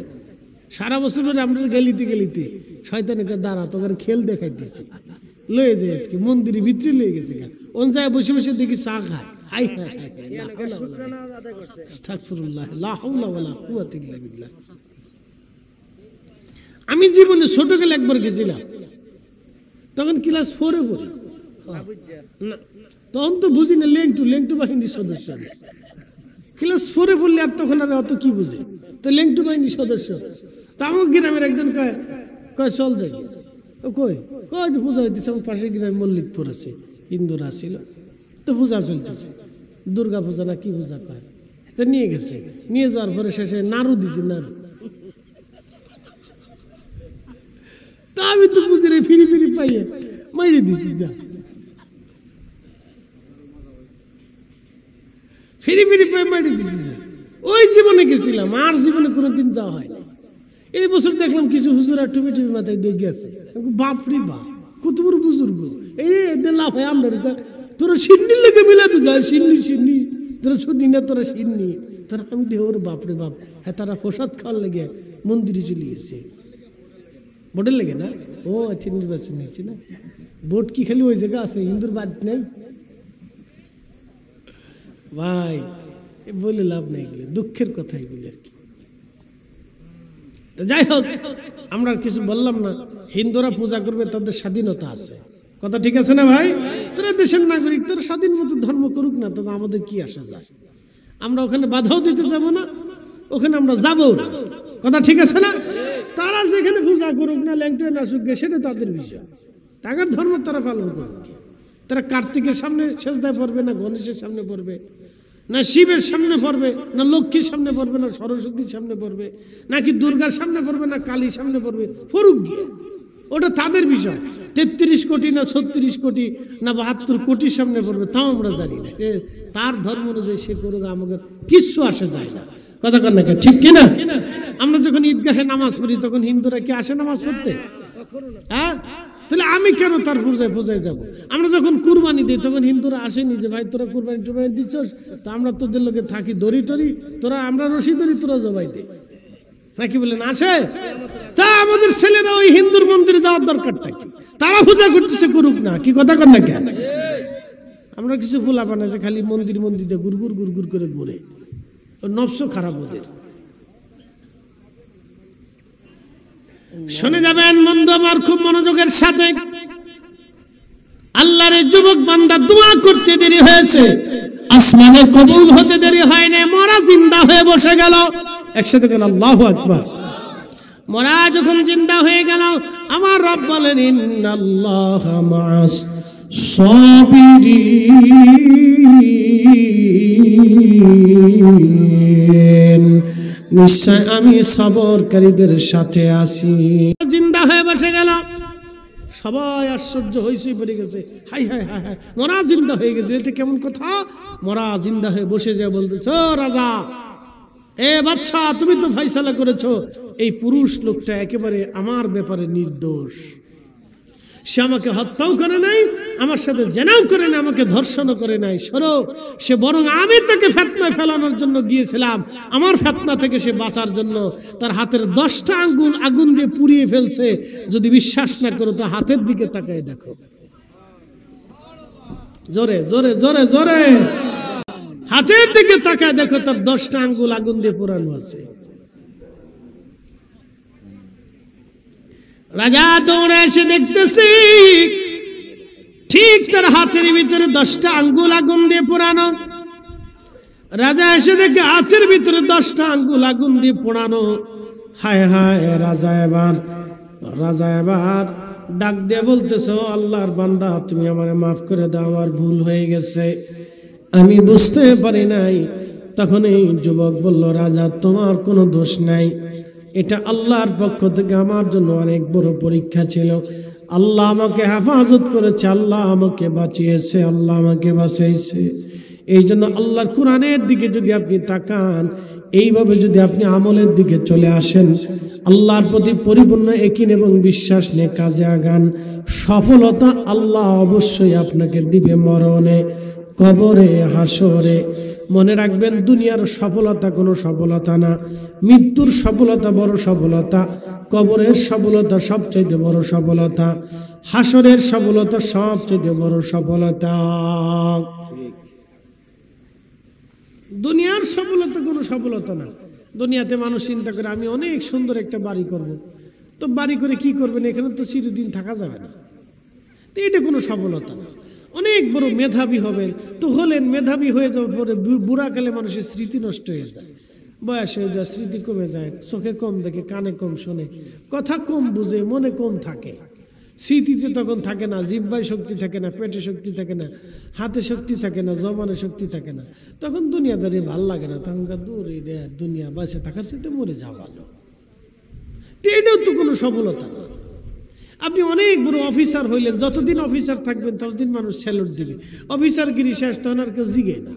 সারা বছর ধরে আমরা গেলিতে গেলিতে শয়তানকে দাঁড়া তোকে খেল দেখাইতেছি, লয়ে যায় আজকে মন্দিরের ভিতরে লয়ে গেছে। অন যায় বসে বসে দেখি চা খায়। হাই হাই হাই, আস্তাগফিরুল্লাহ, লা হাওলা ওয়ালা কুওয়াতা ইল্লা বিল্লাহ। আমি জীবনে ছোট গেলে একবার গেছিলাম, তখন ক্লাস 4 এ পড়ি। তখন তো বুঝি না, লেংটু বাহিনীর সদস্য। ক্লাস 4 এ পড়লে আর তখন আর অত কি বুঝে, তো লেংটু বাহিনীর সদস্য। তা আমার গ্রামের একজন কয় চল যাই। কই কয় যে পূজা হইতেছে, আমার পাশের গ্রামে মল্লিকপুর আছে, হিন্দুরা ছিল, তো পূজা চলতেছে, দুর্গা পূজা না কি পূজা কয়। তো নিয়ে গেছে, নিয়ে যাওয়ার পরে শেষে নাড়ু দিছি, নাড়ু। তা আমি তো বুঝি রে, ফিরি ফিরি পাইয়ে মাইরে দিছি, যা ফিরি ফিরি পাই মাইরে দিছি, যা। ওই জীবনে গেছিলাম, আর জীবনে কোনোদিন যাওয়া হয় না। এই বছর দেখলাম কিছু হুজুরা টুপি টুপি মাথায় দিয়ে গেছে। বাপরি বাপ, কত বড় বুজুর্গ। এই এদের লাভ হয় আমরা, তোরা সিন্নির লেগে মিলে তো যায়, সিন্নি তোরা শুনি না, তোরা সিন্নি। তারা আমি দেহ ওর বাপরে বাপ। হ্যাঁ, তারা প্রসাদ খাওয়ার লেগে মন্দিরে চলে গেছে, ভোটের লেগে না। ও আচ্ছা, নির্বাচন নিয়েছে না। ভোট কি খালি ওই জায়গা আছে, হিন্দুর বাদ নেই ভাই। বলে লাভ নেই, দুঃখের কথা এগুলি আর কি। তো যাই হোক, আমরা আর কিছু বললাম না, হিন্দুরা পূজা করবে, তাদের স্বাধীনতা আছে, কথা ঠিক আছে না ভাই? তারা দেশের নাগরিক, তারা স্বাধীন মতো ধর্ম করুক না, তাদের আমাদের কি আসা যায়? আমরা ওখানে বাধাও দিতে যাব না, ওখানে আমরা যাবো না, কথা ঠিক আছে না? তারা যেখানে পূজা করুক না, ল্যাংটোয় নাচুক গে, সেটা তাদের বিষয়, তাদের ধর্ম তারা পালন করুক। তারা কার্তিকের সামনে সেজদায় পড়বে না, গণেশের সামনে পড়বে না, শিবের সামনে পড়বে না, লক্ষ্মীর সামনে পড়বে না, সরস্বতীর সামনে পড়বে নাকি দুর্গার সামনে পড়বে না, কালীর সামনে পড়বে, পড়ুক গিয়ে, ওটা তাদের বিষয়। 33 কোটি না 36 কোটি না 72 কোটির সামনে পড়বে, তাও আমরা জানি না, তার ধর্ম অনুযায়ী সে করুক, আমাদের কিচ্ছু আসে যায় না, কথা কন না, ঠিক কিনা? আমরা যখন ঈদগাহে নামাজ পড়ি তখন হিন্দুরা কি আসে নামাজ পড়তে? হ্যাঁ, তাহলে আমি কেন তার পূজায় যাব? আমরা যখন কুরবানি দিই তখন হিন্দুরা আসেনি যে ভাই তোরা কুরবানি টুরবানি দিচ্ছস, তা আমরা তোদের লোকে থাকি, দড়ি টড়ি তোরা, আমরা রশি দড়ি তোরা জবাই দে, নাকি বলেন আসে? তা আমাদের ছেলেরা ওই হিন্দুর মন্দিরে যাওয়ার দরকারটা কি? তারা পূজা করতেছে, করুক না, কি কথা কন না কেন? আমরা কিছু ফুলা বানাইছে খালি মন্দির মন্দিরে গুড়গুড় গুড়গুড় করে ঘুরে, ওর নফস খারাপ ওদের। শুনে যাবেন বন্ধু আমার খুব মনোযোগের সাথে, আল্লাহর যুবক বান্দা দোয়া করতে দেরি হয়েছে, আসমানে কবুল হতে দেরি হয় না, মরা জিন্দা হয়ে বসে গেল। একসাথে গেল আল্লাহু আকবার। মরা যখন জিন্দা হয়ে গেল, আমার রব বলেন ইন্নাল্লাহা মা'আস সাবিরিন, নিশ্চয় আমি সবরকারীদের সাথে আছি। জিন্দা হয়ে বসে গেল, সবাই আশ্চর্য হয়েছে, পড়ে গেছে, হাই হাই হাই হাই, মরা জিন্দা হয়ে গেছে, এটা কেমন কথা? মরা জিন্দা হয়ে বসে যায়, বলতেছ রাজা, এ বাচ্চা, তুমি তো ফয়সালা করেছো, এই পুরুষ লোকটা একেবারে আমার ব্যাপারে নির্দোষ, সে আমাকে হত্যাও করে নাই, আমার সাথে জেনাও করে নাই, আমাকে ধর্ষণও করে নাই, সরো, সে বরং আমি তাকে ফিতনায় ফেলানোর জন্য গিয়েছিলাম, আমার ফিতনা থেকে সে বাঁচার জন্য তার হাতের 10টা আঙ্গুল আগুন দিয়ে পুড়িয়ে ফেলছে। যদি বিশ্বাস না করো তো হাতের দিকে তাকায় দেখো, জোরে জোরে জোরে জোরে হাতের দিকে তাকায় দেখো, তার 10টা আঙ্গুল আগুন দিয়ে পোড়ানো আছে। রাজা দৌড়ে এসে দেখতেছি ঠিক তার হাতের ভিতরে 10টা আঙ্গুল আগুন দিয়ে পোড়ানো। রাজা এসে দেখে হাতের ভিতরে 10টা আঙ্গুল আগুন দিয়ে পোড়ানো। হায় হায়, রাজা এবার ডাক দিয়ে বলতেছ, আল্লাহর বান্দা, তুমি আমারে মাফ করে দাও, আমার ভুল হয়ে গেছে, আমি বুঝতে পারি নাই। তখন এই যুবক বলল, রাজা তোমার কোনো দোষ নাই, এটা আল্লাহর পক্ষ থেকে আমার জন্য অনেক বড় পরীক্ষা ছিল। আল্লাহ আমাকে হেফাজত করেছে, আল্লাহ আমাকে বাঁচিয়েছে, আল্লাহ আমাকে বাঁচাইছে। এই জন্য আল্লাহর কোরআনের দিকে যদি আপনি তাকান, এইভাবে যদি আপনি আমলের দিকে চলে আসেন, আল্লাহর প্রতি পরিপূর্ণ ইয়াকিন এবং বিশ্বাস নিয়ে কাজে আগান, সফলতা আল্লাহ অবশ্যই আপনাকে দিবে, মরণে, কবরে, হাসরে। মনে রাখবেন, দুনিয়ার সফলতা কোনো সফলতা না, মৃত্যুর সফলতা বড় সফলতা, কবরের সফলতা সবচেয়ে বড় সফলতা, হাসরের সফলতা সবচেয়ে বড় সফলতা। দুনিয়ার সফলতা কোনো সফলতা না। দুনিয়াতে মানুষ চিন্তা করে আমি অনেক সুন্দর একটা বাড়ি করব, তো বাড়ি করে কি করবেন, এখানে তো চিরদিন থাকা যাবে না, তো এটা কোনো সফলতা না। অনেক বড় মেধাবী হবেন, তো হলেন, মেধাবী হয়ে যাওয়ার পরে বুড়াকালে মানুষের স্মৃতি নষ্ট হয়ে যায়, বয়স হয়ে যায়, স্মৃতি কমে যায়, চোখে কম দেখে, কানে কম শোনে, কথা কম বুঝে, মনে কম থাকে, স্মৃতিতে তখন থাকে না, জিহ্বায় শক্তি থাকে না, পেটে শক্তি থাকে না, হাতে শক্তি থাকে না, জবানে শক্তি থাকে না, তখন দুনিয়াদারি ভাল লাগে না, তখনকার দূরে দুনিয়া বাঁচে থাকার সাথে মরে যাওয়া ভালো। এটাও তো কোনো সফলতা না। আপনি অনেক বড় অফিসার হইলেন, যতদিন অফিসার থাকবেন ততদিন মানুষ স্যালুট দিবে, অফিসারগিরি শেষ তখন আর কেউ জিগে না।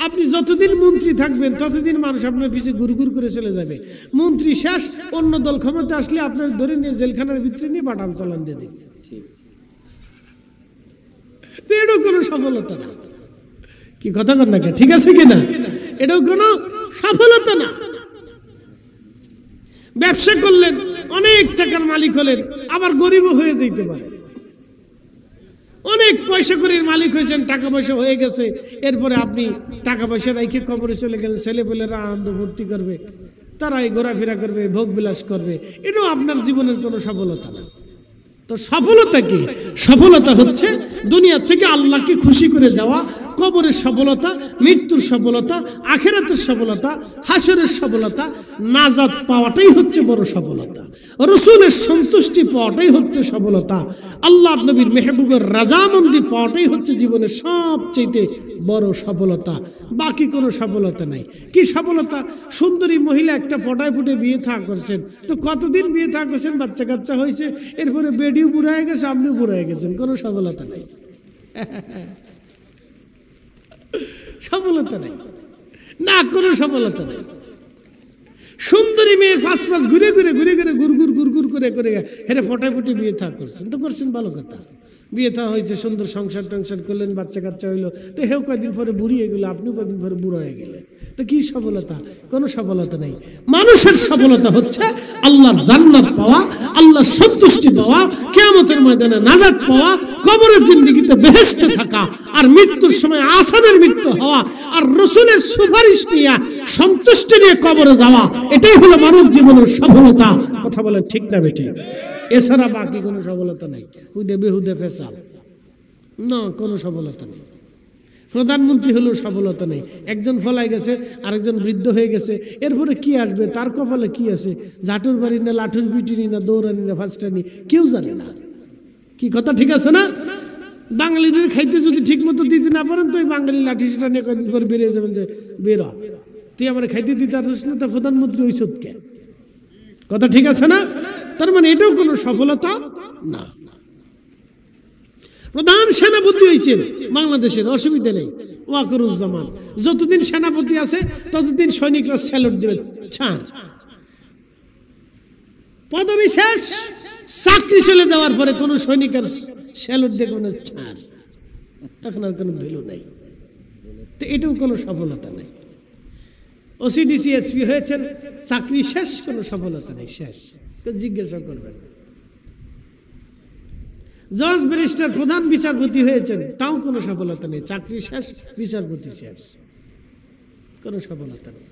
আপনি যতদিন মন্ত্রী থাকবেন ততদিন মানুষ আপনার পিছিয়ে গুড়গুড় করে চলে যাবে, মন্ত্রী শেষ, অন্য দল ক্ষমতা আসলে আপনার ধরে নিয়ে জেলখানার ভিতরে নিয়ে বাটাম চালান দিয়ে দেবে। এটাও কোনো সফলতা না, কি কথা কর না, ঠিক আছে কিনা? এটাও কোনো সফলতা না। ব্যবসা করলেন, অনেক টাকার মালিক হলেন, আবার গরিবও হয়ে যেতে পারে। অনেক পয়সা করে মালিক হয়েছেন, টাকা পয়সা হয়ে গেছে, এরপরে আপনি টাকা পয়সা রেখে কবরে চলে গেলেন, ছেলে পেলেরা আনন্দ ভর্তি করবে, তারাই ঘোরাফেরা করবে, ভোগ বিলাস করবে, এটাও আপনার জীবনের কোনো সফলতা না। তো সফলতা কি? সফলতা হচ্ছে দুনিয়া থেকে আল্লাহকে খুশি করে যাওয়া, কবরের সফলতা, মৃত্যুর সফলতা, আখিরাতের সফলতা, হাসরের সফলতা, নাজাত পাওয়াটাই হচ্ছে বড় সফলতা। রাসূলের সন্তুষ্টি পাওয়াটাই হচ্ছে সফলতা। আল্লাহর নবীর মেহবুবের রাজামন্দি পাওয়াটাই হচ্ছে জীবনের সবচেয়ে বড় সফলতা। বাকি কোনো সফলতা নাই। কি সফলতা? সুন্দরী মহিলা একটা ফটায় ফুটে বিয়ে থা করছেন, তো কতদিন বিয়ে থা করছেন, বাচ্চা কাচ্চা হয়েছে, এরপরে বেডিও বুড়া হয়ে গেছে, আপনিও বুড়া হয়ে গেছেন, কোনো সফলতা নেই। সফলতা নেই না, কোনো সফলতা নেই। সুন্দরী মেয়ে ফাঁস ঘুরে ঘুরে গুড় করে হেরে ফটায় ফুটে বিয়ে থা করছেন, তো করছেন ভালো কথা, বিয়ে থা হয়েছে, সুন্দর সংসার টংসার করলেন, বাচ্চা কাচ্চা হইলো, তো হেউ কয়েকদিন পরে বুড়ি হয়ে গেলো, আপনিও কয়েকদিন পরে বুড়ো হয়ে গেলেন, তো কি সফলতা? কোনো সফলতা নেই। মানুষের সফলতা হচ্ছে আল্লাহর জান্নাত পাওয়া, আল্লাহর সন্তুষ্টি পাওয়া, কিয়ামতের ময়দানে নাজাত পাওয়া, কবরের জিন্দেগিতে বেহেশতে থাকা, আর মৃত্যুর সময় আসানের মৃত্যু হওয়া, আর রাসূলের সুপারিশ নিয়ে সন্তুষ্টি নিয়ে কবরে যাওয়া, এটাই হলো মানব জীবনের সফলতা। কথা বলেন ঠিক না বেঠিক? এছাড়া বাকি কোনো সফলতা নেই। হুদে বেহুদে ফেসাল না, কোনো সফলতা নেই। প্রধানমন্ত্রী হলেও সফলতা নেই। একজন ফলাই গেছে, আরেকজন বৃদ্ধ হয়ে গেছে, এরপরে কি আসবে, তার কপালে কি আছে, ঝাঁটুর বাড়ি না লাঠুর পিটিনি না দৌড়ানি না ফাঁসটানি, কেউ জানে না। কি কথা ঠিক আছে না? বাঙালিদের খাইতে যদি ঠিক মতো দিতে না পারেন, তো ওই বাঙালি লাঠি সেটা নিয়ে কয়েকদিন পরে বেরিয়ে যাবেন যে বেরো, তুই আমার খাইতে দিতে আসিস না, তা প্রধানমন্ত্রী ওই কে? কথা ঠিক আছে না? তার মানে এটাও কোনো সফলতা না। প্রধান সেনাপতি হয়েছেন বাংলাদেশের, অসুবিধা নেই, ওয়াকারুজ্জামান, যতদিন সেনাপতি আছে ততদিন সৈনিকরা স্যালুট দিবেন, ছাড়। পদবি শেষ, চাকরি চলে যাওয়ার পরে কোনো সৈনিকের স্যালুট দিয়ে কোনো ছাড়, তখন আর কোনো ভ্যালু নেই। তো এটাও কোনো সফলতা নেই। ওসিডিসি এসপি হয়েছেন, চাকরি শেষ, কোনো সফলতা নেই, শেষ, জিজ্ঞাসা করবেন। জজ ব্যারিস্টার প্রধান বিচারপতি হয়েছেন, তাও কোনো সফলতা নেই, চাকরি শেষ, বিচারপতি শেষ, কোনো সফলতা নেই।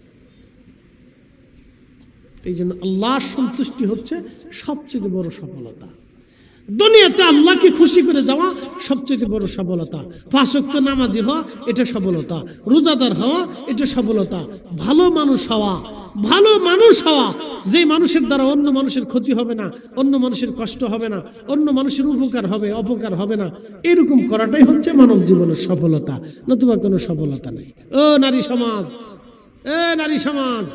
এই জন্য আল্লাহর সন্তুষ্টি হচ্ছে সবচেয়ে বড় সফলতা। দুনিয়াতে আল্লাহকে খুশি করে যাওয়া সবচেয়ে বড় সফলতা। 5 ওয়াক্ত নামাজি হওয়া, এটা সফলতা। রোজাদার হওয়া, এটা সফলতা। ভালো মানুষ হওয়া, ভালো মানুষ হওয়া, যে মানুষের দ্বারা অন্য মানুষের ক্ষতি হবে না, অন্য মানুষের কষ্ট হবে না, অন্য মানুষের উপকার হবে, অপকার হবে না, এরকম করাটাই হচ্ছে মানব জীবনের সফলতা, নতুবা কোনো সফলতা নেই। ও নারী সমাজ, নারী সমাজ,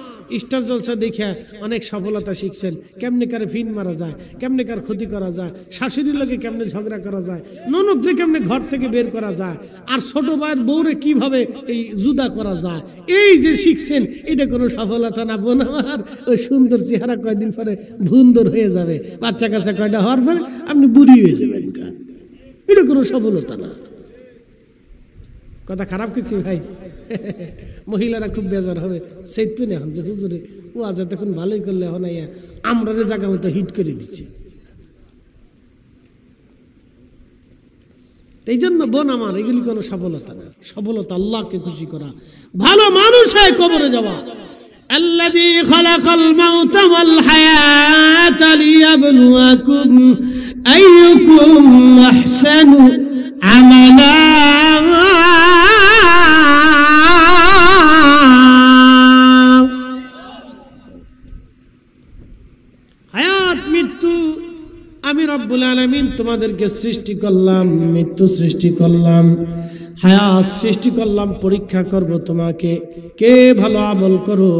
স্টার জলসা দেখে অনেক সফলতা শিখছেন, কেমনে কারে ফিন মারা যায়, কেমনে কার ক্ষতি করা যায়, শাশুড়ির লোকে কেমনে ঝগড়া করা যায়, ননদরে কেমনে ঘর থেকে বের করা যায়, আর ছোট ভাইয়ের বউরে কিভাবে এই জুদা করা যায়, এই যে শিখছেন, এটা কোনো সফলতা না। বোন আমার, ওই সুন্দর চেহারা কয়দিন পরে ভুন্দর হয়ে যাবে, বাচ্চা কাচ্চা কয়টা হওয়ার পরে আপনি বুড়ি হয়ে যাবেন, এটা কোনো সফলতা না। কথা খারাপ কিছু ভাই? মহিলারা খুব বেজার হবে, সেইতো না এখন যে হুজুরে ও আজ তখন ভালোই করলে এখন আমরা জায়গা মতো হিট করে দিচ্ছে। এই জন্য বোন আমার, এগুলি কোনো সফলতা না। সফলতা আল্লাহকে খুশি করা, ভালো মানুষ হয়ে কবরে যাওয়া। আল্লাযী খালাকাল মাউতা ওয়াল হায়াতা লিয়াবলুয়াকুম আইয়ুকুম আহসানু আমালা। হায়াত মৃত্যু আমি রব্বুল আলামিন তোমাদেরকে সৃষ্টি করলাম, মৃত্যু সৃষ্টি করলাম, হায়াত সৃষ্টি করলাম, পরীক্ষা করব তোমাকে, কে ভালো আমল করো।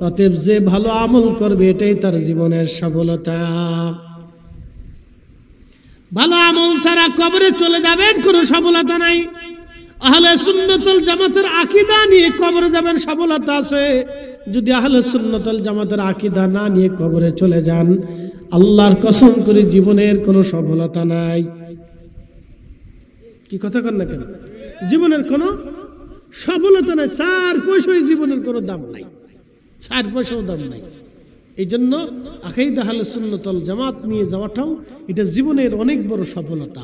অতএব যে ভালো আমল করবে এটাই তার জীবনের সফলতা। ভালো আমল ছাড়া কবরে চলে যাবেন, কোনো সফলতা নাই। আহলে সুন্নাতুল জামাতের আকীদা নিয়ে কবরে যাবেন, সফলতা আছে। যদি আহলে সুন্নাতুল জামাতের আকীদা না নিয়ে কবরে চলে যান, আল্লাহর কসম করে জীবনের কোনো সফলতা নাই। কি কথা কন না কেন? জীবনের কোনো সফলতা নাই, 4 পয়সায় জীবনের কোনো দাম নাই, 4 পয়সাও দাম নাই। এই জন্য আকীদা আহলে সুন্নাতুল জামাত নিয়ে যাওয়াটাও এটা জীবনের অনেক বড় সফলতা।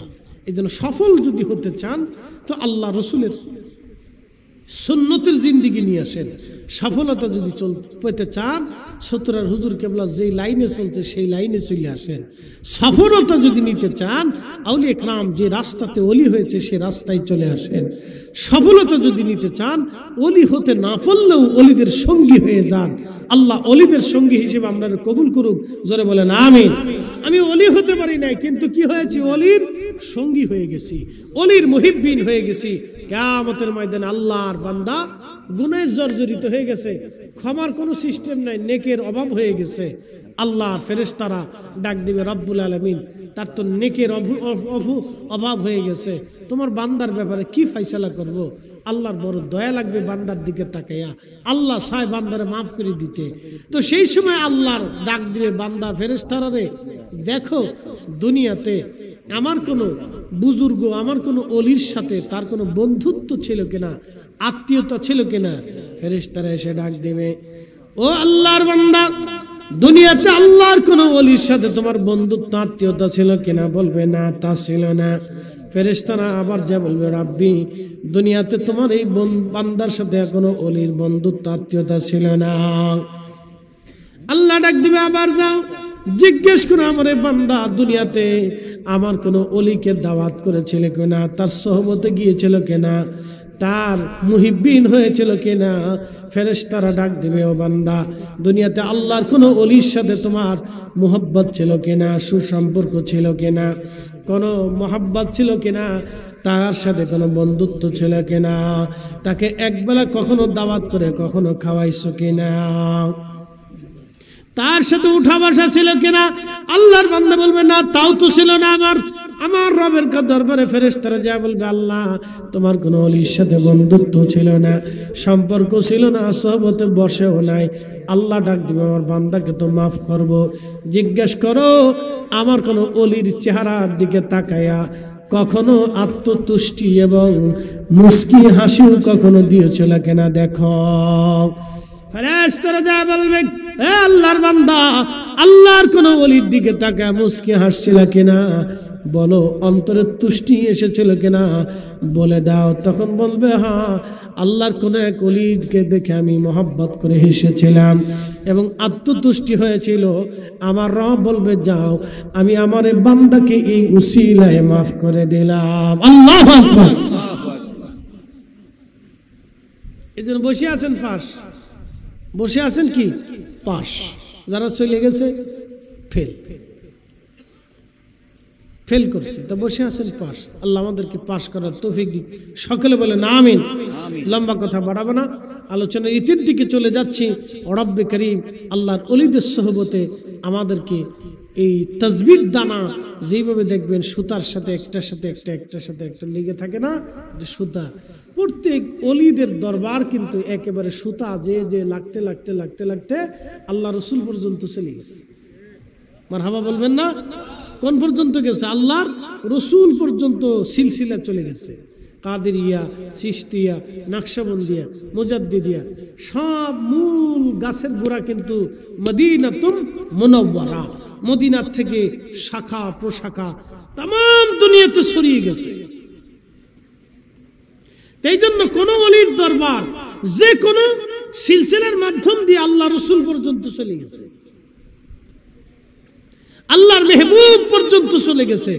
এই জন্য সফল যদি হতে চান তো আল্লাহ রসুলের সুন্নতের জিন্দেগি নিয়ে আসেন, সফলতা যদি পেতে চান সতুরার হুজুর কেবলা যেই লাইনে চলছে সেই লাইনে চলে আসেন। সফলতা যদি নিতে চান আউলিয়া ইকরাম যে রাস্তাতে ওলি হয়েছে সে রাস্তায় চলে আসেন। সফলতা যদি নিতে চান ওলি হতে না পারলেও ওলিদের সঙ্গী হয়ে যান। আল্লাহ ওলিদের সঙ্গী হিসেবে আমরা কবুল করুক, জোরে বলেন আমিন। আমি ওলি হতে পারি নাই, কিন্তু কি হয়েছি, ওলির সঙ্গী হয়ে গেছি, ওলির মুহিব্বিন হয়ে গেছি। কিয়ামতের ময়দানে আল্লাহর বান্দা গুনাহে জর্জরিত হয়ে গেছে, ক্ষমার কোনো সিস্টেম নাই, নেকের অভাব হয়ে গেছে। আল্লাহর ফেরেশতারা ডাক দিবে, রব্বুল আলামিন তার তো নেকের অভাব হয়ে গেছে, তোমার বান্দার ব্যাপারে কি ফয়সালা করব? আল্লাহর বড় দয়া লাগবে বান্দার দিকে তাকাইয়া, আল্লাহ চায় বান্দারে মাফ করে দিতে। তো সেই সময় আল্লাহর ডাক দিবে বান্দা ফেরেশতারা রে, দেখো দুনিয়াতে আমার কোনো বুজুর্গ, আমার কোনো অলির সাথে তার কোনো বন্ধুত্ব ছিল কিনা, আত্মীয়তা ছিল কিনা। ফেরেশতারা এসে ডাক দিবে, ও আল্লাহর বান্দা, দুনিয়াতে আল্লাহর কোনো অলির সাথে তোমার বন্ধুত্ব আত্মীয়তা ছিল কিনা? বলবে না, তা ছিল না। ফেরেশতারা আবার যা বলবে, রাব্বি দুনিয়াতে তোমার এই বান্দার সাথে কোনো অলির বন্ধুত্ব আত্মীয়তা ছিল না। আল্লাহ ডাক দিবে, আবার যাও জিজ্ঞেস করো আমার এই বান্দা দুনিয়াতে আমার কোনো অলিকে দাওয়াত করেছিল কিনা, তার সোহবতে গিয়েছিল কিনা, তার মুহিব্বিন হয়েছিল কিনা। ফেরেশতারা ডাক দিবে, ও বান্দা দুনিয়াতে আল্লাহর কোনো অলির সাথে তোমার মুহাব্বত ছিল কিনা, সুসম্পর্ক ছিল কিনা, কোনো মহাব্বত ছিল কিনা, তার সাথে কোনো বন্ধুত্ব ছিল কিনা, তাকে একবেলা কখনো দাওয়াত করে কখনো খাওয়াইছো কিনা, তার সাথে উঠা বসা ছিল কিনা। আল্লাহর বান্দা বলবে না, তাও তো ছিল না। আমার রবের দরবারে ফেরেশতারা যা বলবে, আল্লাহ তোমার কোনো অলির সাথে বন্ধুত্ব ছিল না, সম্পর্ক ছিল না, সোহবতে বসেও নাই। আল্লাহ ডাক দিবে, আমার বান্দাকে তো মাফ করব। জিজ্ঞেস করো আমার কোনো অলির চেহারার দিকে তাকায়া কখনো আত্মতুষ্টি এবং মুস্কি হাসিও কখনো দিয়েছিল কিনা দেখো। ফেরেশতারা যা বলবে, হে আল্লাহর বান্দা, আল্লাহর কোন ওলির দিকে তাকায় মুস্কি হাসছিল কিনা, বলো অন্তরে তুষ্টি এসেছিল কিনা, বলে দাও। তখন বলবে, হ্যাঁ আল্লাহর কোন এক ওলিকে দেখে আমি মহব্বত করে হেসেছিলাম এবং আত্মতুষ্টি হয়েছিল। আমার রব বলবে, যাও আমি আমার বান্দাকে এই উসিলায় মাফ করে দিলাম। আল্লাহু আকবার। এজন্য বসে আছেন পাশ, বসে আছেন কি পাশ, যারা চলে গেছে ফেল করছে, তো বসে আছেন পাশ। আল্লাহ আমাদেরকে পাশ করার তৌফিক দিক, সকলে বলেন আমিন। লম্বা কথা বাড়াবো না, আলোচনার ইতির দিকে চলে যাচ্ছি। রব্বে করিম আল্লাহর ওলিদের সোহবতে আমাদেরকে এই তাসবির দানা যেভাবে দেখবেন সুতার সাথে একটার সাথে একটা, একটার সাথে একটা লেগে থাকে না, যে সুতা, প্রত্যেক অলিদের দরবার কিন্তু একেবারে সুতা যে লাগতে লাগতে লাগতে লাগতে আল্লাহ রসুল পর্যন্ত চলে গেছে। মারহাবা বলবেন না? কোন পর্যন্ত গেছে? আল্লাহর রসুল পর্যন্ত সিলসিলা চলে গেছে। কাদেরিয়া, চিশতিয়া, নকশবন্দিয়া, মুজাদ্দিদিয়া, সব মূল গাছের গোড়া কিন্তু মদিনাতুল মুনাওয়ারা, মদিনার থেকে শাখা প্রশাখা তাম দুনিয়াতে ছড়িয়ে গেছে। এই জন্য কোন ওলির দরবার যে কোন সিলসিলার মাধ্যম দিয়ে আল্লাহ রসুল পর্যন্ত চলে গেছে, আল্লাহর মেহবুব পর্যন্ত চলে গেছে।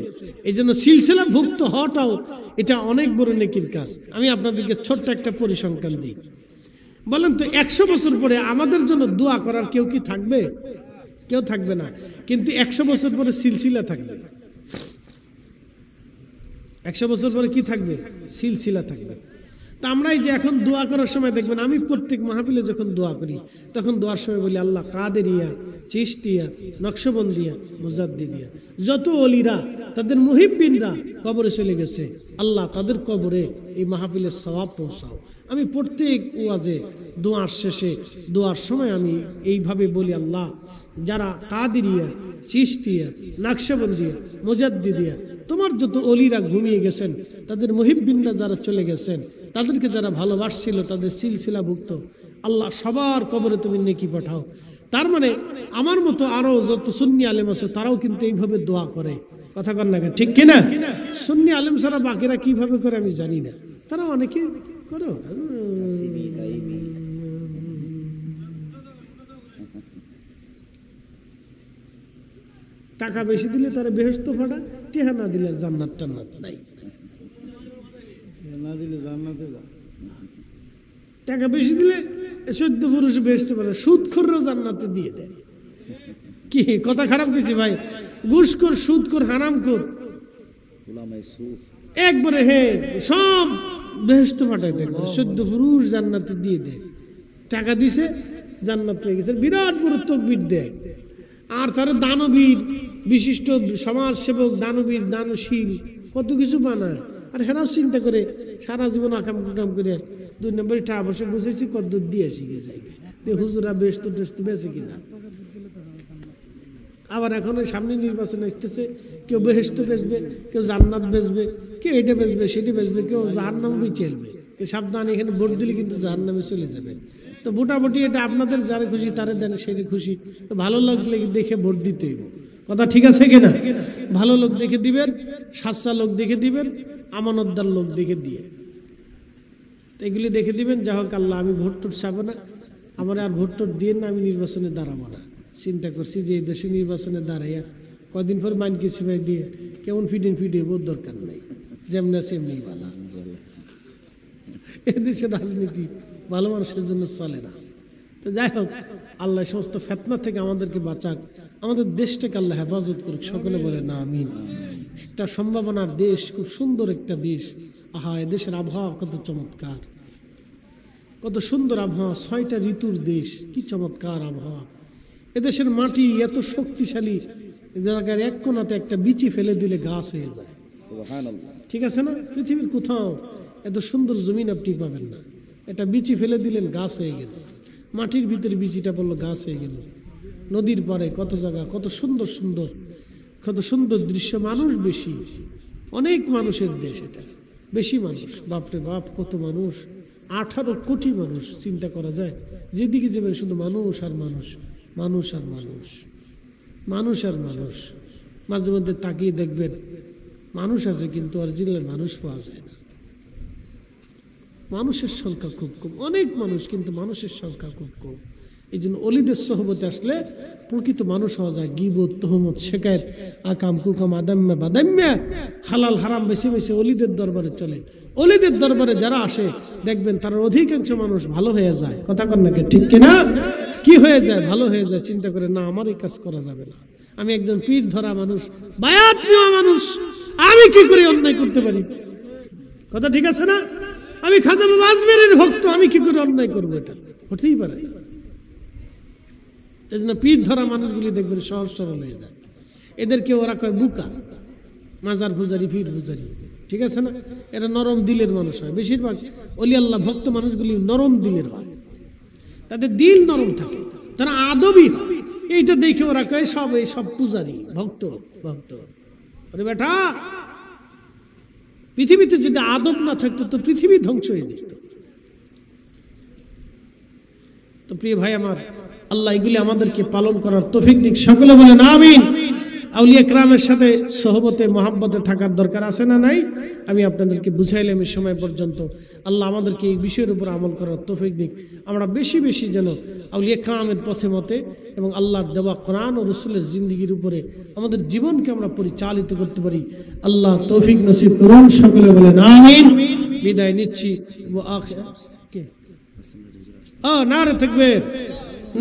এই জন্য সিলসিলা ভুক্ত হওয়াটাও এটা অনেক বড় নেকির কাজ। আমি আপনাদেরকে ছোট্ট একটা পরিসংখ্যান দিই। বলেন তো 100 বছর পরে আমাদের জন্য দোয়া করার কেউ কি থাকবে? কেউ থাকবে না, কিন্তু 100 বছর পরে সিলসিলা থাকবে। 100 বছর পরে কি থাকবে? সিলসিলা থাকবে। তা আমরা এই যে এখন দোয়া করার সময় দেখবেন, আমি প্রত্যেক মাহফিলে যখন দোয়া করি তখন দোয়ার সময় বলি, আল্লাহ কাদেরিয়া, চিশতিয়া, নকশবন্দিয়া, মুজাদ্দিদিয়া, যত ওলিরা তাদের মুহিব্বিনরা কবরে চলে গেছে, আল্লাহ তাদের কবরে এই মাহফিলের সওয়াব পৌঁছাও। আমি প্রত্যেক ওয়াজে দোয়ার শেষে দোয়ার সময় আমি এইভাবে বলি, আল্লাহ যারা কাদেরিয়া, চিশতিয়া, নকশবন্দিয়া, মুজাদ্দিদিয়া, তোমার যত অলিরা ঘুমিয়ে গেছেন, তাদের মুহিব্বিনরা যারা চলে গেছেন, তাদেরকে যারা ভালোবাসছিল, তাদের সিলসিলাভুক্ত, আল্লাহ সবার কবরে তুমি নেকি পাঠাও। তার মানে আমার মতো আরো যত সুন্নি আলেম আছে তারাও কিন্তু এইভাবে দোয়া করে। কথা কন না, ঠিক কিনা? সুন্নি আলেম ছাড়া বাকিরা কিভাবে করে আমি জানি না, তারা অনেকে করে। টাকা বেশি দিলে তারা বেহেশত ফাটা, টেহা না দিলে জান্নাত টান্নাত নাই। না দিলে জান্নাতে যা। টাকা বেশি দিলে 14 পুরুষ বেহেশত পারে, সুদখোররাও জান্নাতে দিয়ে দেয়। কি কথা খারাপ কিছু ভাই? ঘুষখোর, সুদখোর, হারামখোর একবারে হে সব বেহেশত ফাটাই দেয়, 14 পুরুষ জান্নাতে দিয়ে দেয়। টাকা দিছে জান্নাত পেয়ে গেছে, বিরাট বড় তকবীর দেয়। আর তারা দানবীর, বিশিষ্ট সমাজ সেবক, দানবীর, দানশীল কত কিছু বানায়। আর হেরাও চিন্তা করে সারা জীবন আকাম কুকাম করে 2 নম্বরে টাকা বসে বসেছি কত দিয়ে শিখে যায় হুজুরা বেহেশত টেস্ত বেঁচে কিনা। আবার এখন সামনে নির্বাচন আসতেছে, কেউ বেহেশত বেচবে, কেউ জান্নাত বেচবে, কেউ এটা বেচবে, সেটি বেচবে, কেউ জাহান্নাম চলবে। সাবধান, এখানে ভোট দিলে কিন্তু জাহান্নামে চলে যাবে। তো ভোটাভুটি এটা আপনাদের যারা খুশি তারা দেন, সেটা খুশি। তো ভালো লাগলে দেখে ভোট দিতে হইব। কথা ঠিক আছে কিনা? ভালো লোক দেখে দিবেন, সাচ্চা লোক দেখে দিবেন, আমানতদার লোক দেখে দিয়ে, তো এগুলি দেখে দিবেন। যা হোক আল্লাহ, আমি ভোট টোট চাবো না, আমার আর ভোট টোট দিয়ে না, আমি নির্বাচনে দাঁড়াবো না। চিন্তা করছি যে এই দেশে নির্বাচনে দাঁড়াইয়া কদিন পর মাইন কিছু ভাই দিয়ে কেমন ফিটে বোধ দরকার নাই, যেমন আছে এমনি ভালো। এদেশের রাজনীতি ভালো মানুষের জন্য চলে না। তো যাই হোক, আল্লাহ সমস্ত ফেতনা থেকে আমাদেরকে বাঁচাক, আমাদের দেশটাকে আল্লাহ হেফাজত করুক। সকলে বলে না আমিন। একটা সম্ভাবনার দেশ, খুব সুন্দর একটা দেশ। আহা, এদেশের আবহাওয়া কত চমৎকার, কত সুন্দর আবহাওয়া, 6টা ঋতুর দেশ, কি চমৎকার আবহাওয়া। এদেশের মাটি এত শক্তিশালী, জায়গার এক কোনাতে একটা বিচি ফেলে দিলে গাছ হয়ে যায়। ঠিক আছে না? পৃথিবীর কোথাও এত সুন্দর জমিন আপনি পাবেন না। এটা বিচি ফেলে দিলেন, গাছ হয়ে গেল। মাটির ভিতরে বিচিটা পড়লো, গাছ হয়ে গেল। নদীর পারে কত জায়গা, কত সুন্দর সুন্দর, কত সুন্দর দৃশ্য। মানুষ বেশি, অনেক মানুষের দেশ এটা, বেশি মানুষ। বাপরে বাপ, কত মানুষ, 18 কোটি মানুষ। চিন্তা করা যায়, যেদিকে যাবেন শুধু মানুষ আর মানুষ, মানুষ আর মানুষ, মানুষ আর মানুষ। মাঝে মধ্যে তাকিয়ে দেখবেন মানুষ আছে, কিন্তু অরিজিনাল মানুষ পাওয়া যায় না। মানুষের সংখ্যা খুব কম, অনেক মানুষ, কিন্তু মানুষের সংখ্যা খুব কম। এই জন্য অলিদের সহবতে আসলে প্রকৃত মানুষ হওয়া যায়। গীবত, তহমত, শিকায়েত, আকাম কুকাম, আদাম্মা বাদাম্মা, হালাল হারাম বেশি বেশি অলিদের দরবারে চলে। অলিদের দরবারে যারা আসে দেখবেন তার অধিকাংশ মানুষ ভালো হয়ে যায়। কথা কন নাকি, ঠিক কিনা? কি হয়ে যায়? ভালো হয়ে যায়। চিন্তা করে, না আমার এই কাজ করা যাবে না, আমি একজন পীর ধরা মানুষ, বায়াত নেওয়া মানুষ, আমি কি করে অন্যায় করতে পারি? কথা ঠিক আছে না? আমি খাজা বাবা আজমেরের ভক্ত, আমি কি করে অন্যায় করবো? এটা হতেই পারে। এই জন্য পীর ধরা মানুষগুলি দেখবেন সহজ সরল হয়ে যায়। এদেরকে ওরা কয় বুকা, মাজার পূজারি, পীর পূজারি। ঠিক আছে না? এরা নরম দিলের মানুষ হয়। বেশিরভাগ অলি আল্লাহ ভক্ত মানুষগুলি নরম দিলের হয়, তাদের দিল নরম থাকে, তারা আদবি হয়। এইটা দেখে ওরা কয় সব এই সব পূজারি, ভক্ত ভক্ত। আরে বেটা, পৃথিবীতে যদি আদব না থাকতো তো পৃথিবী ধ্বংস হয়ে যেত। তো প্রিয় ভাই আমার, আল্লাহ এগুলি আমাদেরকে পালন করার তৌফিক দিক। সকলে বলেন আমিন। আউলিয়া কেরামের সাথে সহবতে মহাব্বতে থাকার দরকার আছে না নাই? আমি আপনাদেরকে বুঝাইলাম এই সময় পর্যন্ত। আল্লাহ আমাদেরকে এই বিষয়ের উপর আমল করার তৌফিক দিক। আমরা বেশি বেশি যেন আউলিয়া কেরামের পথে মতে এবং আল্লাহর দেওয়া কোরআন ও রাসূলের জিন্দেগির উপরে আমাদের জীবনকে আমরা পরিচালিত করতে পারি। আল্লাহ তৌফিক নসিব করুন। সকলে বলেন আমিন। বিদায় নিচ্ছি। নারে তাকবীর।